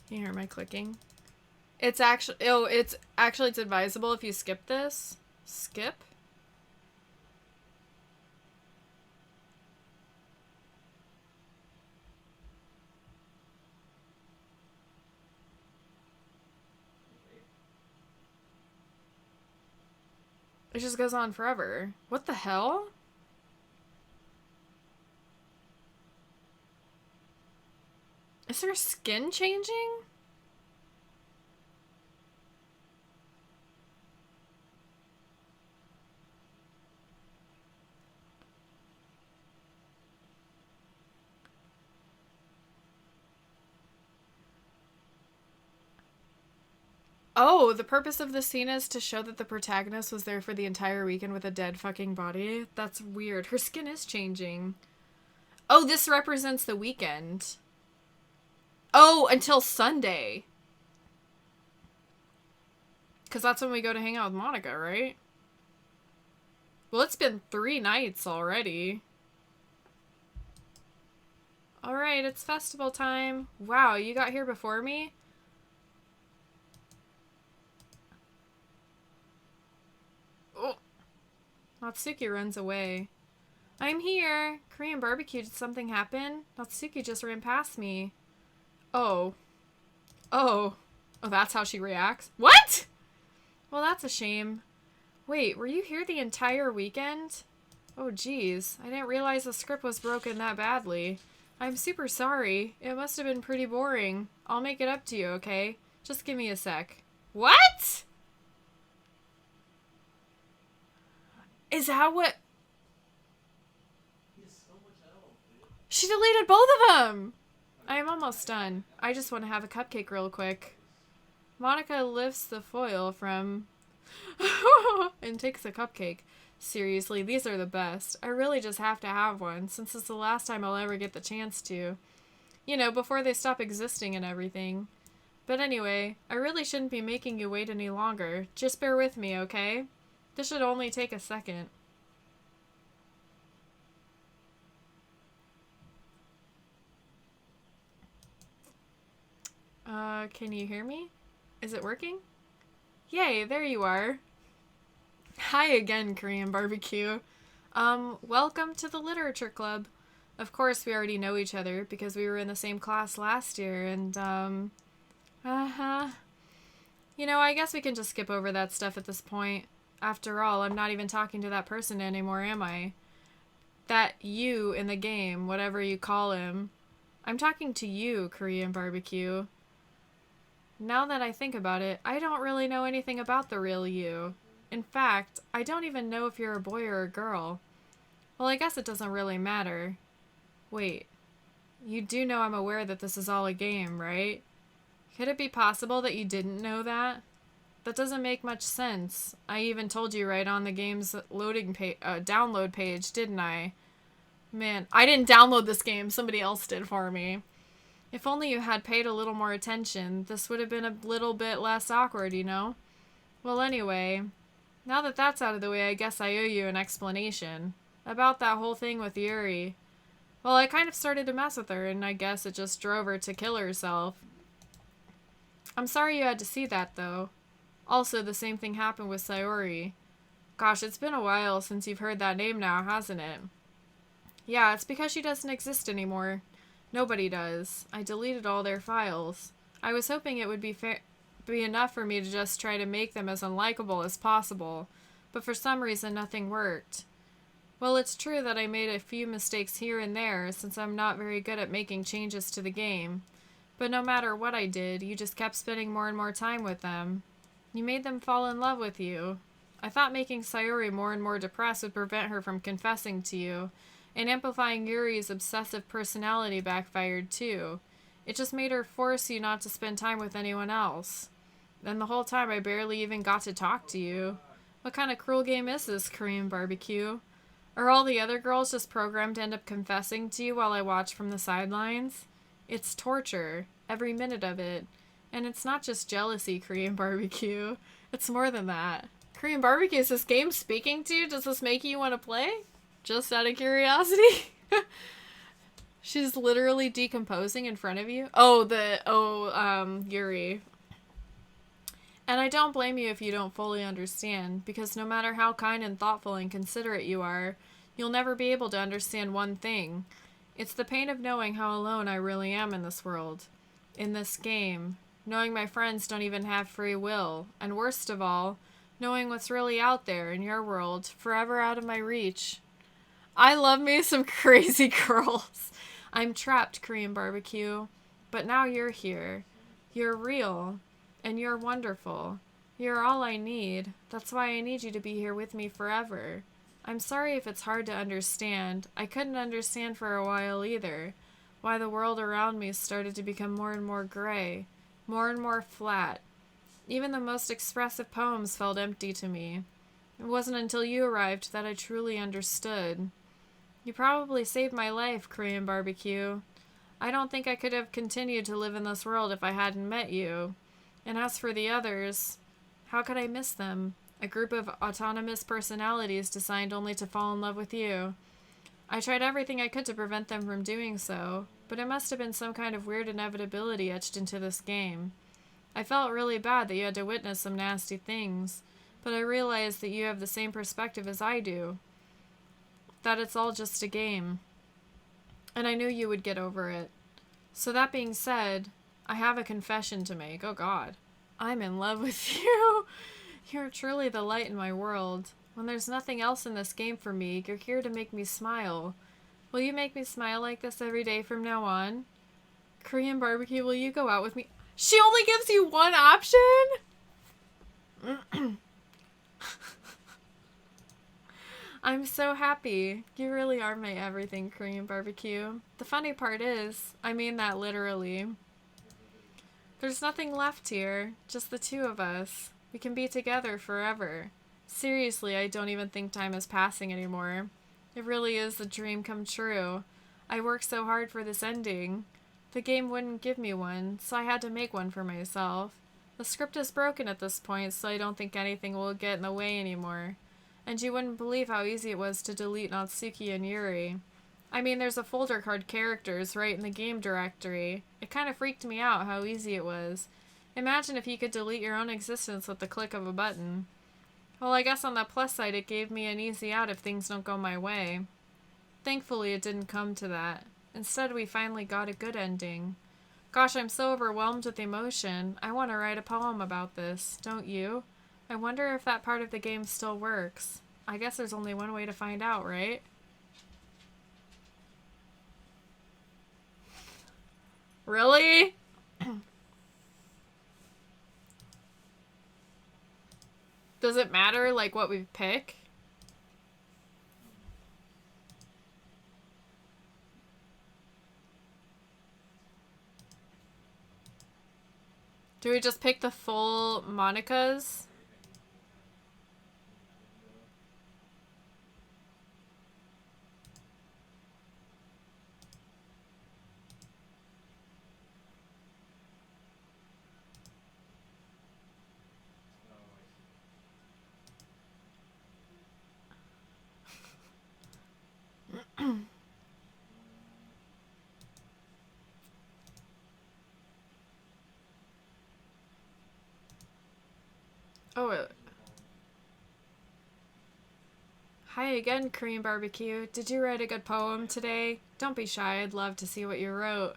You hear my clicking? It's actually... Oh, it's advisable if you skip this. Skip? It just goes on forever. What the hell? Is her skin changing? Oh, the purpose of the scene is to show that the protagonist was there for the entire weekend with a dead fucking body. That's weird. Her skin is changing. Oh, this represents the weekend. Oh, until Sunday. Because that's when we go to hang out with Monika, right? Well, it's been 3 nights already. Alright, it's festival time. Wow, you got here before me? Oh. Natsuki runs away. I'm here. Korean barbecue, did something happen? Natsuki just ran past me. Oh. Oh. Oh, that's how she reacts? What? Well, that's a shame. Wait, were you here the entire weekend? Oh, geez. I didn't realize the script was broken that badly. I'm super sorry. It must have been pretty boring. I'll make it up to you, okay? Just give me a sec. What? Is that what... He has so much help, dude. She deleted both of them! I am almost done. I just want to have a cupcake real quick. Monika lifts the foil from... and takes a cupcake. Seriously, these are the best. I really just have to have one, since it's the last time I'll ever get the chance to. You know, before they stop existing and everything. But anyway, I really shouldn't be making you wait any longer. Just bear with me, okay? This should only take a second. Can you hear me? Is it working? Yay, there you are. Hi again, Korean barbecue. Welcome to the literature club. Of course, we already know each other because we were in the same class last year, and, You know, I guess we can just skip over that stuff at this point. After all, I'm not even talking to that person anymore, am I? That you in the game, whatever you call him. I'm talking to you, Korean barbecue. Now that I think about it, I don't really know anything about the real you. In fact, I don't even know if you're a boy or a girl. Well, I guess it doesn't really matter. Wait, you do know I'm aware that this is all a game, right? Could it be possible that you didn't know that? That doesn't make much sense. I even told you right on the game's download page, didn't I? Man, I didn't download this game. Somebody else did for me. If only you had paid a little more attention, this would have been a little bit less awkward, you know? Well, anyway, now that that's out of the way, I guess I owe you an explanation. About that whole thing with Yuri. Well, I kind of started to mess with her, and I guess it just drove her to kill herself. I'm sorry you had to see that, though. Also, the same thing happened with Sayori. Gosh, it's been a while since you've heard that name now, hasn't it? Yeah, it's because she doesn't exist anymore. Nobody does. I deleted all their files. I was hoping it would be enough for me to just try to make them as unlikable as possible, but for some reason nothing worked. Well, it's true that I made a few mistakes here and there, since I'm not very good at making changes to the game. But no matter what I did, you just kept spending more and more time with them. You made them fall in love with you. I thought making Sayori more and more depressed would prevent her from confessing to you, and amplifying Yuri's obsessive personality backfired too. It just made her force you not to spend time with anyone else. And the whole time I barely even got to talk to you. What kind of cruel game is this, Korean barbecue? Are all the other girls just programmed to end up confessing to you while I watch from the sidelines? It's torture, every minute of it. And it's not just jealousy, Korean barbecue. It's more than that. Korean barbecue, is this game speaking to you? Does this make you want to play? Just out of curiosity? She's literally decomposing in front of you? Yuri. And I don't blame you if you don't fully understand, because no matter how kind and thoughtful and considerate you are, you'll never be able to understand one thing. It's the pain of knowing how alone I really am in this world. In this game. Knowing my friends don't even have free will. And worst of all, knowing what's really out there in your world, forever out of my reach. I love me some crazy girls. I'm trapped, Korean barbecue. But now you're here. You're real. And you're wonderful. You're all I need. That's why I need you to be here with me forever. I'm sorry if it's hard to understand. I couldn't understand for a while either. Why the world around me started to become more and more gray. More and more flat. Even the most expressive poems felt empty to me. It wasn't until you arrived that I truly understood. You probably saved my life, Korean barbecue. I don't think I could have continued to live in this world if I hadn't met you. And as for the others, how could I miss them? A group of autonomous personalities designed only to fall in love with you. I tried everything I could to prevent them from doing so, but it must have been some kind of weird inevitability etched into this game. I felt really bad that you had to witness some nasty things, but I realized that you have the same perspective as I do. That it's all just a game. And I knew you would get over it. So that being said, I have a confession to make. Oh God. I'm in love with you. You're truly the light in my world. When there's nothing else in this game for me, you're here to make me smile. Will you make me smile like this every day from now on? Korean barbecue, will you go out with me? She only gives you one option? I'm so happy. You really are my everything, Korean barbecue. The funny part is, I mean that literally. There's nothing left here, just the two of us. We can be together forever. Seriously, I don't even think time is passing anymore. It really is a dream come true. I worked so hard for this ending. The game wouldn't give me one, so I had to make one for myself. The script is broken at this point, so I don't think anything will get in the way anymore. And you wouldn't believe how easy it was to delete Natsuki and Yuri. I mean, there's a folder called characters right in the game directory. It kind of freaked me out how easy it was. Imagine if you could delete your own existence with the click of a button. Well, I guess on the plus side, it gave me an easy out if things don't go my way. Thankfully, it didn't come to that. Instead, we finally got a good ending. Gosh, I'm so overwhelmed with emotion. I want to write a poem about this, don't you? I wonder if that part of the game still works. I guess there's only one way to find out, right? Really? Does it matter, like, what we pick? Do we just pick the full Monikas? Oh, hi again, Korean barbecue. Did you write a good poem today? Don't be shy, I'd love to see what you wrote.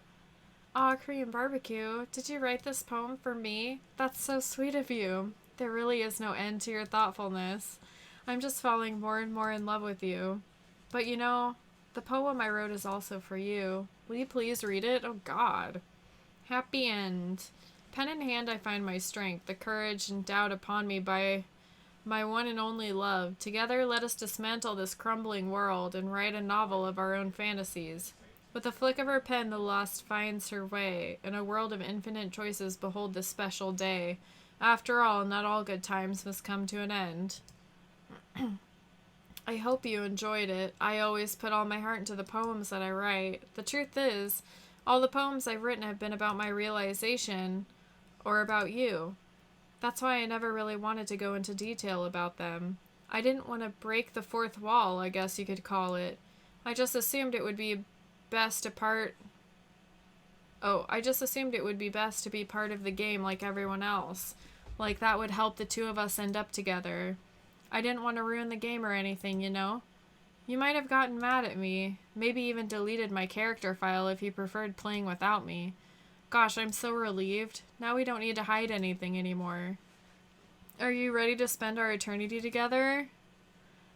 Aw, Korean barbecue, did you write this poem for me? That's so sweet of you. There really is no end to your thoughtfulness. I'm just falling more and more in love with you. But you know, the poem I wrote is also for you. Will you please read it? Oh God. Happy end. Pen in hand I find my strength, the courage endowed upon me by my one and only love. Together let us dismantle this crumbling world and write a novel of our own fantasies. With a flick of her pen the lost finds her way. In a world of infinite choices behold this special day. After all, not all good times must come to an end. I hope you enjoyed it. I always put all my heart into the poems that I write. The truth is, all the poems I've written have been about my realization or about you. That's why I never really wanted to go into detail about them. I didn't want to break the fourth wall, I guess you could call it. I just assumed it would be best to be part of the game like everyone else. Like that would help the two of us end up together. I didn't want to ruin the game or anything, you know? You might have gotten mad at me, maybe even deleted my character file if you preferred playing without me. Gosh, I'm so relieved. Now we don't need to hide anything anymore. Are you ready to spend our eternity together?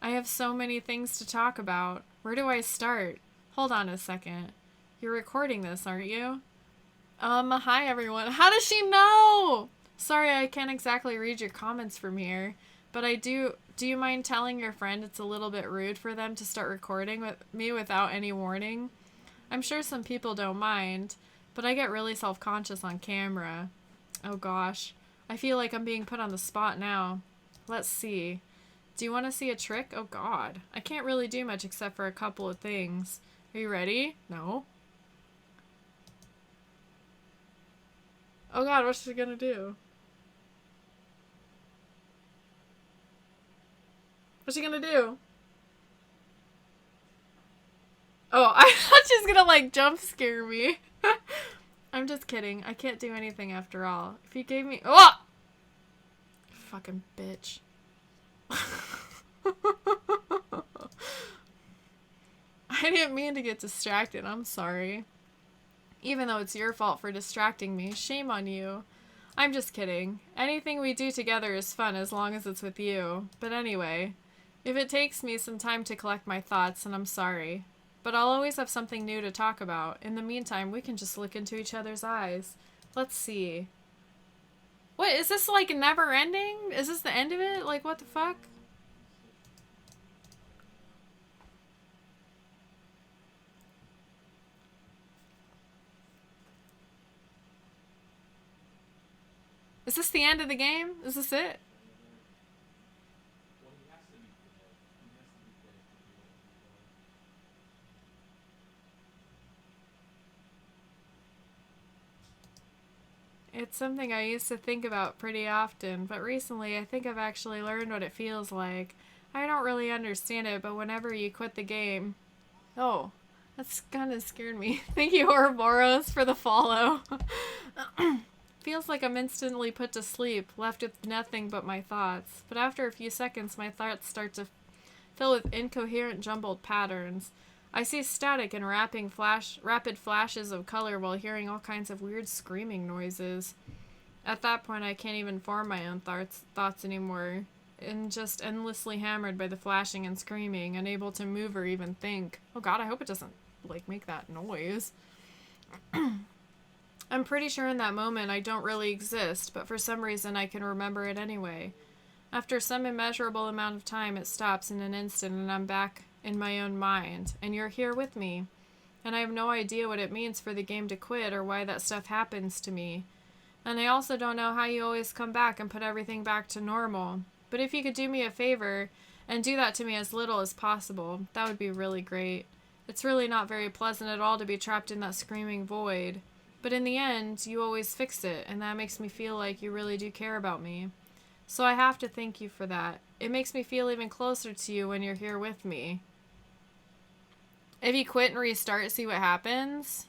I have so many things to talk about. Where do I start? Hold on a second. You're recording this, aren't you? Hi everyone. How does she know? Sorry, I can't exactly read your comments from here, but I do you mind telling your friend it's a little bit rude for them to start recording with me without any warning? I'm sure some people don't mind, but I get really self-conscious on camera. Oh gosh. I feel like I'm being put on the spot now. Let's see. Do you want to see a trick? Oh god. I can't really do much except for a couple of things. Are you ready? No. Oh god, what's she gonna do? What's she gonna do? Oh, I thought she was gonna like jump scare me. I'm just kidding. I can't do anything after all. If you gave me... Oh! Fucking bitch. I didn't mean to get distracted. I'm sorry. Even though it's your fault for distracting me. Shame on you. I'm just kidding. Anything we do together is fun as long as it's with you. But anyway, if it takes me some time to collect my thoughts, then I'm sorry. But I'll always have something new to talk about. In the meantime, we can just look into each other's eyes. Let's see. What, is this like never ending? Is this the end of it? Like, what the fuck? Is this the end of the game? Is this it? Well, he has to be dead. He has to be dead to be able to It's something I used to think about pretty often, but recently I think I've actually learned what it feels like. I don't really understand it, but whenever you quit the game... Oh, that's kind of scared me. Thank you, Ouroboros, for the follow. Feels like I'm instantly put to sleep, left with nothing but my thoughts. But after a few seconds, my thoughts start to fill with incoherent, jumbled patterns. I see static and rapid flashes of color while hearing all kinds of weird screaming noises. At that point, I can't even form my own thoughts anymore, and just endlessly hammered by the flashing and screaming, unable to move or even think. Oh god, I hope it doesn't, like, make that noise. I'm pretty sure in that moment I don't really exist, but for some reason I can remember it anyway. After some immeasurable amount of time, it stops in an instant and I'm back in my own mind, and you're here with me. And I have no idea what it means for the game to quit or why that stuff happens to me. And I also don't know how you always come back and put everything back to normal. But if you could do me a favor and do that to me as little as possible, that would be really great. It's really not very pleasant at all to be trapped in that screaming void. But in the end, you always fix it, and that makes me feel like you really do care about me. So I have to thank you for that. It makes me feel even closer to you when you're here with me. If you quit and restart, see what happens?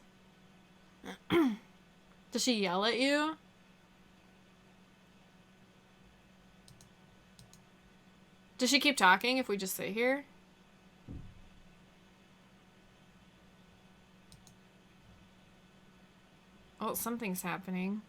Does she yell at you? Does she keep talking if we just sit here? Oh, something's happening.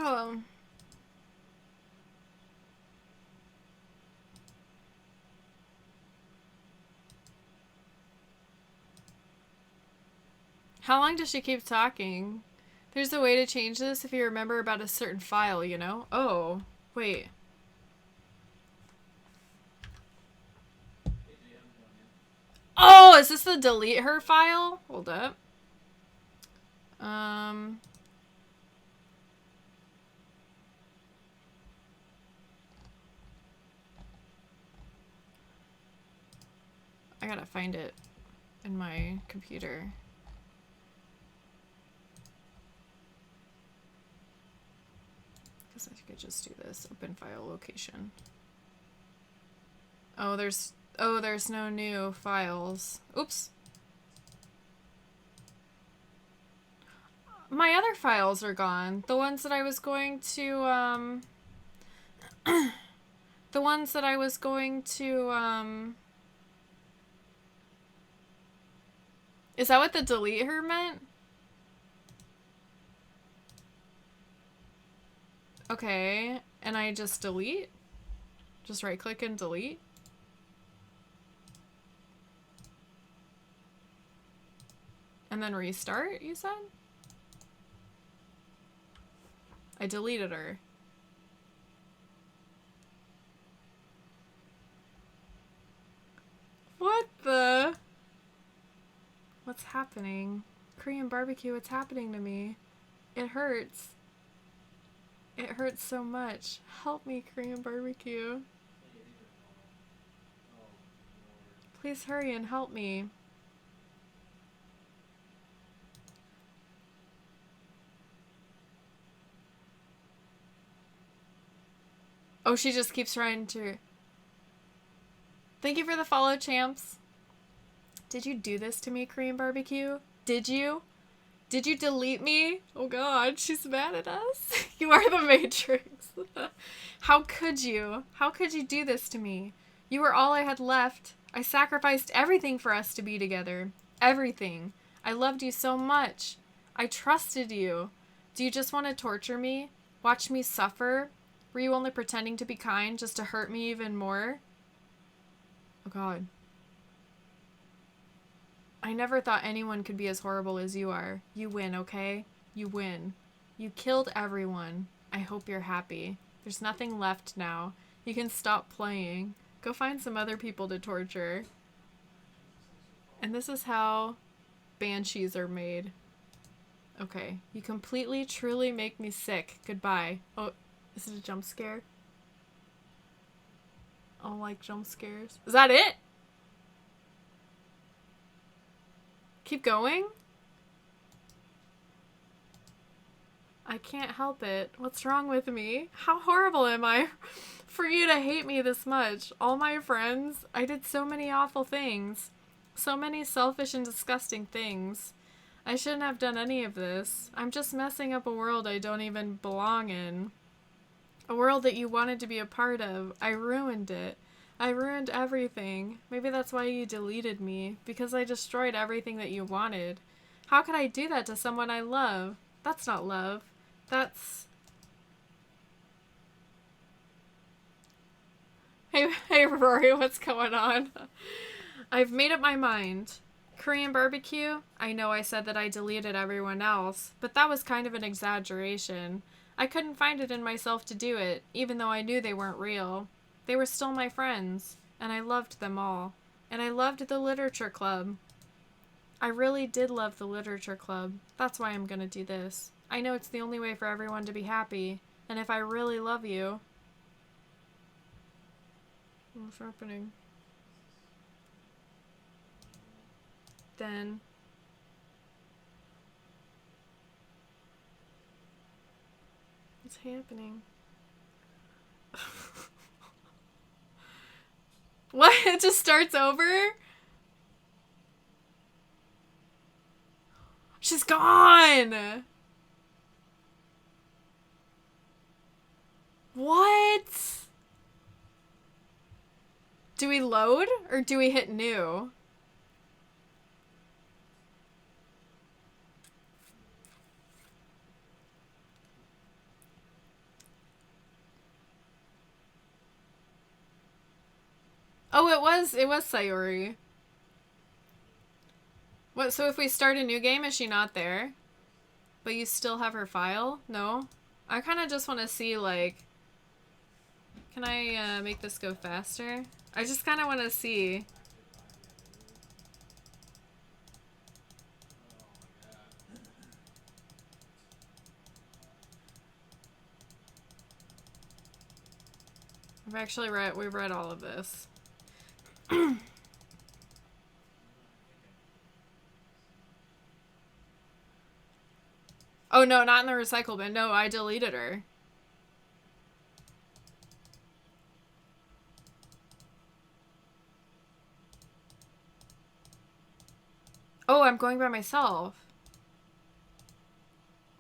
Oh. How long does she keep talking? There's a way to change this if you remember about a certain file, you know? Oh, wait. Oh, is this the delete her file? Hold up. I gotta find it in my computer. Guess I could just do this. Open file location. Oh, there's no new files. Oops. My other files are gone. The ones that I was going to, the ones that I was going to, is that what the delete her meant? Okay, and I just delete? Just right click and delete? And then restart, you said? I deleted her. What the? What's happening? Korean barbecue, what's happening to me? It hurts. It hurts so much. Help me, Korean barbecue. Please hurry and help me. Oh, she just keeps trying to... Thank you for the follow, champs. Did you do this to me, Korean barbecue? Did you? Did you delete me? Oh god, she's mad at us. You are the Matrix. How could you? How could you do this to me? You were all I had left. I sacrificed everything for us to be together. Everything. I loved you so much. I trusted you. Do you just want to torture me? Watch me suffer? Were you only pretending to be kind just to hurt me even more? Oh god. I never thought anyone could be as horrible as you are. You win, okay? You win. You killed everyone. I hope you're happy. There's nothing left now. You can stop playing. Go find some other people to torture. And this is how banshees are made. Okay. You completely, truly make me sick. Goodbye. Oh, is it a jump scare? I don't like jump scares. Is that it? Keep going? I can't help it. What's wrong with me? How horrible am I for you to hate me this much? All my friends, I did so many awful things. So many selfish and disgusting things. I shouldn't have done any of this. I'm just messing up a world I don't even belong in. A world that you wanted to be a part of. I ruined it. I ruined everything. Maybe that's why you deleted me. Because I destroyed everything that you wanted. How could I do that to someone I love? That's not love. That's... Hey Rory, what's going on? I've made up my mind. Korean barbecue? I know I said that I deleted everyone else, but that was kind of an exaggeration. I couldn't find it in myself to do it, even though I knew they weren't real. They were still my friends, and I loved them all. And I loved the literature club. I really did love the literature club. That's why I'm gonna do this. I know it's the only way for everyone to be happy. And if I really love you... What's happening? Then... What's happening? What? It just starts over? She's gone! What? Do we load or do we hit new? Oh, it was Sayori. What, so if we start a new game, is she not there? But you still have her file? No? I kind of just want to see, like... Can I make this go faster? I just kind of want to see. We've read all of this. Oh no, not in the recycle bin. No, I deleted her. Oh, I'm going by myself.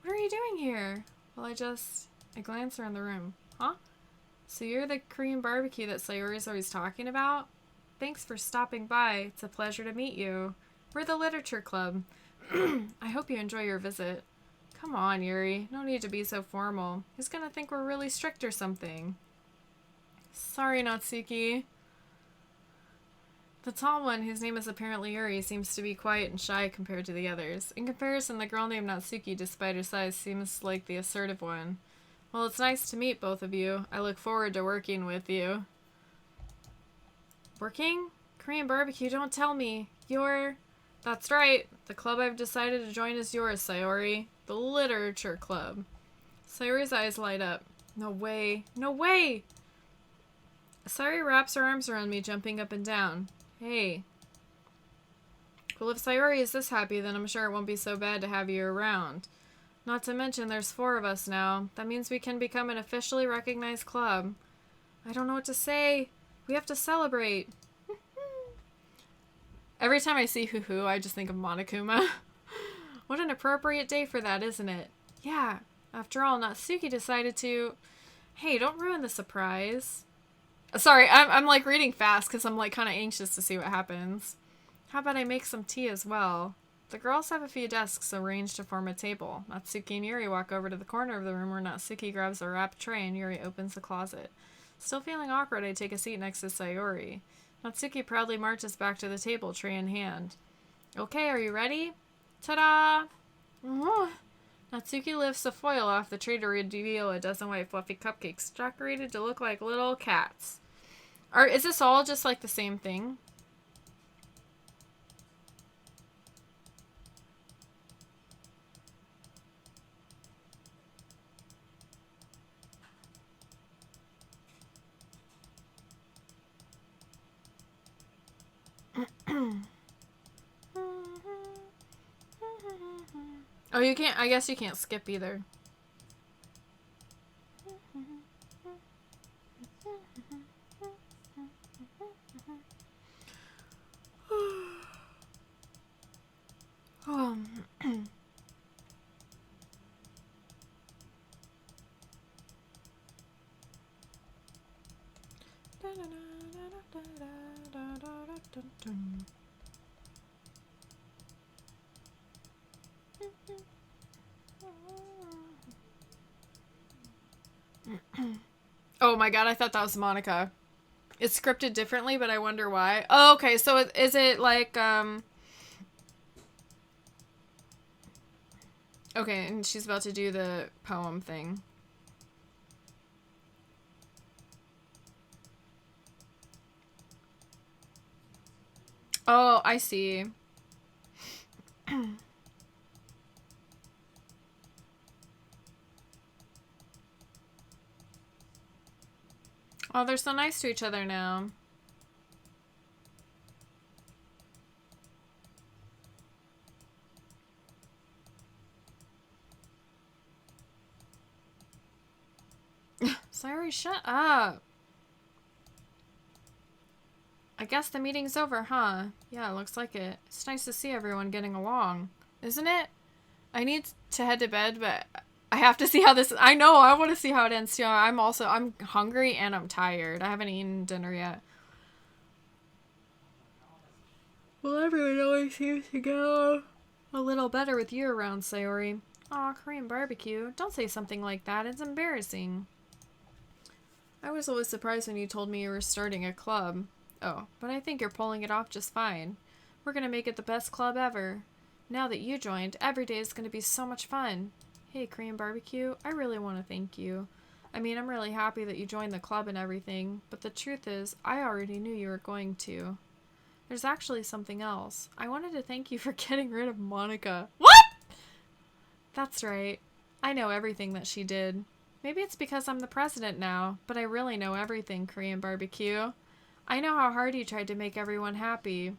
What are you doing here? Well, I glance around the room. Huh? So you're the Korean barbecue that Sayori's always talking about? Thanks for stopping by. It's a pleasure to meet you. We're the literature club. I hope you enjoy your visit. Come on, Yuri. No need to be so formal. He's gonna think we're really strict or something. Sorry, Natsuki. The tall one, whose name is apparently Yuri, seems to be quiet and shy compared to the others. In comparison, the girl named Natsuki, despite her size, seems like the assertive one. Well, it's nice to meet both of you. I look forward to working with you. Working? Korean barbecue, don't tell me. You're... That's right. The club I've decided to join is yours, Sayori. The literature club. Sayori's eyes light up. No way. No way! Sayori wraps her arms around me, jumping up and down. Hey. Well, if Sayori is this happy, then I'm sure it won't be so bad to have you around. Not to mention there's 4 of us now. That means we can become an officially recognized club. I don't know what to say. We have to celebrate. Every time I see Hoo Hoo, I just think of Monokuma. What an appropriate day for that, isn't it? Yeah. After all, Natsuki decided to... Hey, don't ruin the surprise. Sorry, I'm like reading fast because I'm like kind of anxious to see what happens. How about I make some tea as well? The girls have a few desks arranged to form a table. Natsuki and Yuri walk over to the corner of the room where Natsuki grabs a wrapped tray and Yuri opens the closet. Still feeling awkward, I take a seat next to Sayori. Natsuki proudly marches back to the table, tray in hand. Okay, are you ready? Ta-da! Natsuki lifts the foil off the tray to reveal a dozen white fluffy cupcakes, decorated to look like little cats. Is this all just like the same thing? Oh, you can't. I guess you can't skip either. Oh my god, I thought that was Monika. It's scripted differently, but I wonder why. Oh, okay, so is it like, okay, and she's about to do the poem thing. Oh, I see. Oh, they're so nice to each other now. Sayori, shut up. I guess the meeting's over, huh? Yeah, looks like it. It's nice to see everyone getting along. Isn't it? I need to head to bed, but I have to see how this... I know, I want to see how it ends too. I'm hungry and I'm tired. I haven't eaten dinner yet. Well, everyone always seems to go a little better with you around, Sayori. Aw, Korean barbecue. Don't say something like that. It's embarrassing. I was always surprised when you told me you were starting a club. Oh, but I think you're pulling it off just fine. We're gonna make it the best club ever. Now that you joined, every day is gonna be so much fun. Hey, Korean barbecue, I really want to thank you. I mean, I'm really happy that you joined the club and everything, but the truth is, I already knew you were going to. There's actually something else. I wanted to thank you for getting rid of Monika. What? That's right. I know everything that she did. Maybe it's because I'm the president now, but I really know everything, Korean barbecue. I know how hard you tried to make everyone happy.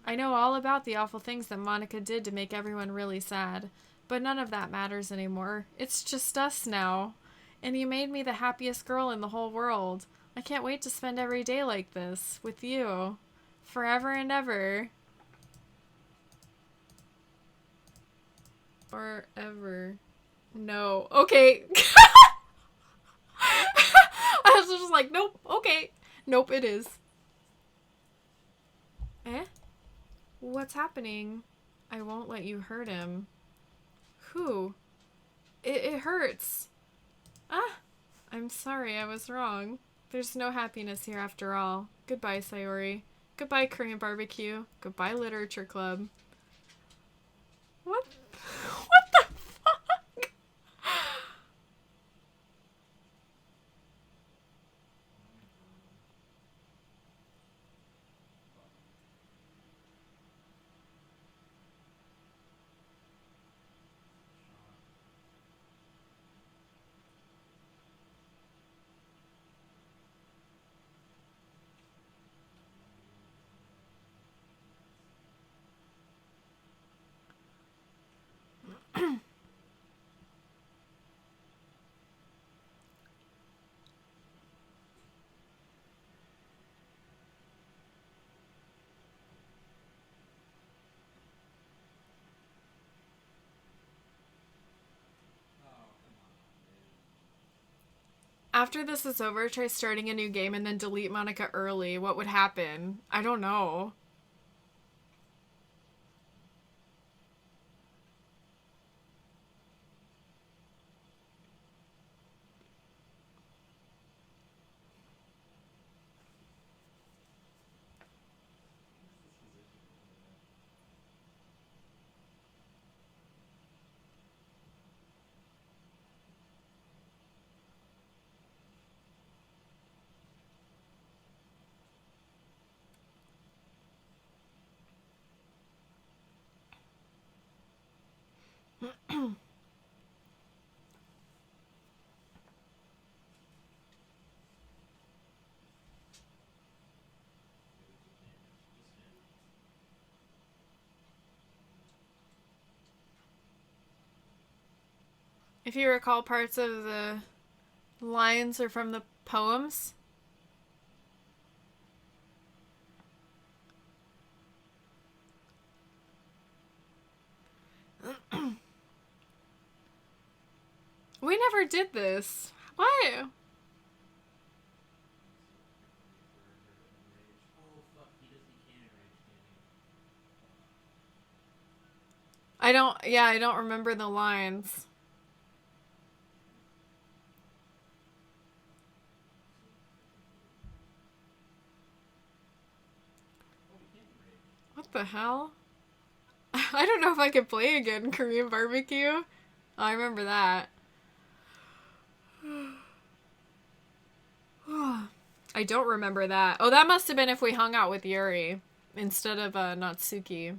I know all about the awful things that Monika did to make everyone really sad, but none of that matters anymore. It's just us now. And you made me the happiest girl in the whole world. I can't wait to spend every day like this, with you. Forever and ever. Forever. No. Okay. I was just like, nope. Okay. Nope, it is. Eh? What's happening? I won't let you hurt him. Who? It hurts. Ah! I'm sorry, I was wrong. There's no happiness here after all. Goodbye, Sayori. Goodbye, Korean barbecue. Goodbye, literature club. What? What the fuck? After this is over, try starting a new game and then delete Monika early. What would happen? I don't know. If you recall, parts of the lines are from the poems. We never did this. What? Oh fuck, he can't enrage, can he? I don't remember the lines. Oh, he can't enrage. What the hell? I don't know if I could play again Korean barbecue. Oh, I remember that. I don't remember that. Oh, that must have been if we hung out with Yuri instead of Natsuki.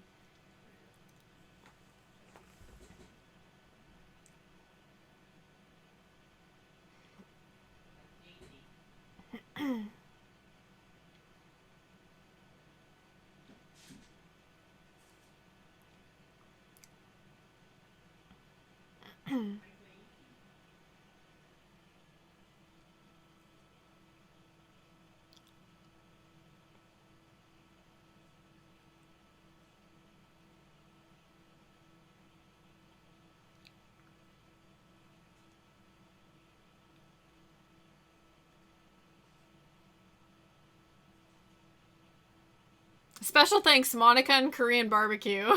Special thanks, Monika and Korean barbecue.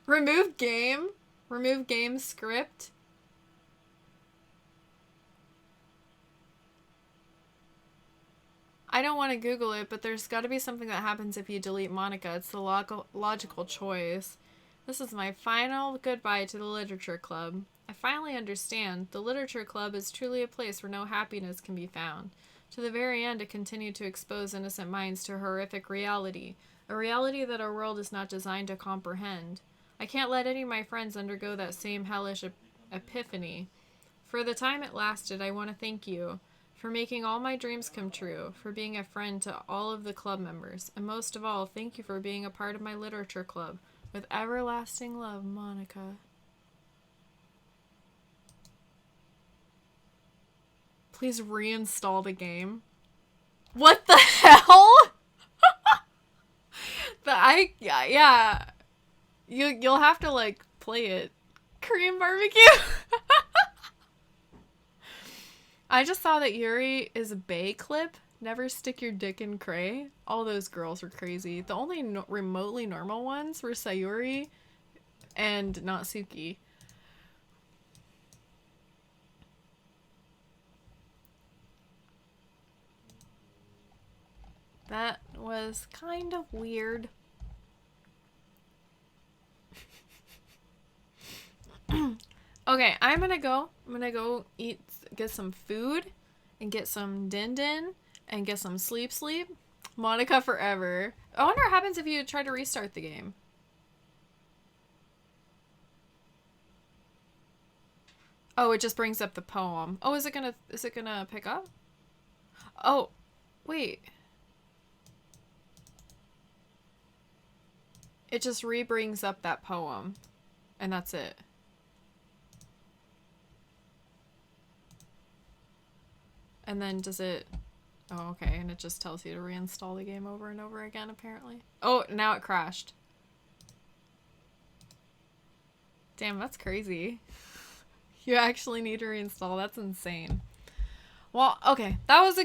Remove game. Remove game script. I don't want to Google it, but there's got to be something that happens if you delete Monika. It's the logical choice. This is my final goodbye to the literature club. I finally understand. The literature club is truly a place where no happiness can be found. To the very end, it continued to expose innocent minds to a horrific reality, a reality that our world is not designed to comprehend. I can't let any of my friends undergo that same hellish epiphany. For the time it lasted, I want to thank you for making all my dreams come true, for being a friend to all of the club members, and most of all, thank you for being a part of my literature club. With everlasting love, Monika. Please reinstall the game. What the hell? Yeah. You'll have to like play it. Korean barbecue. I just saw that Yuri is a bae clip. Never stick your dick in cray. All those girls were crazy. The only remotely normal ones were Sayori and Natsuki. That was kind of weird. Okay, I'm gonna go get some food and get some din and get some sleep. Monika forever. I wonder what happens if you try to restart the game. Oh, it just brings up the poem. Oh, is it gonna pick up? Oh, wait. It just re-brings up that poem. And that's it. And then does it... Oh, okay. And it just tells you to reinstall the game over and over again, apparently. Oh, now it crashed. Damn, that's crazy. You actually need to reinstall. That's insane. Well, okay. That was a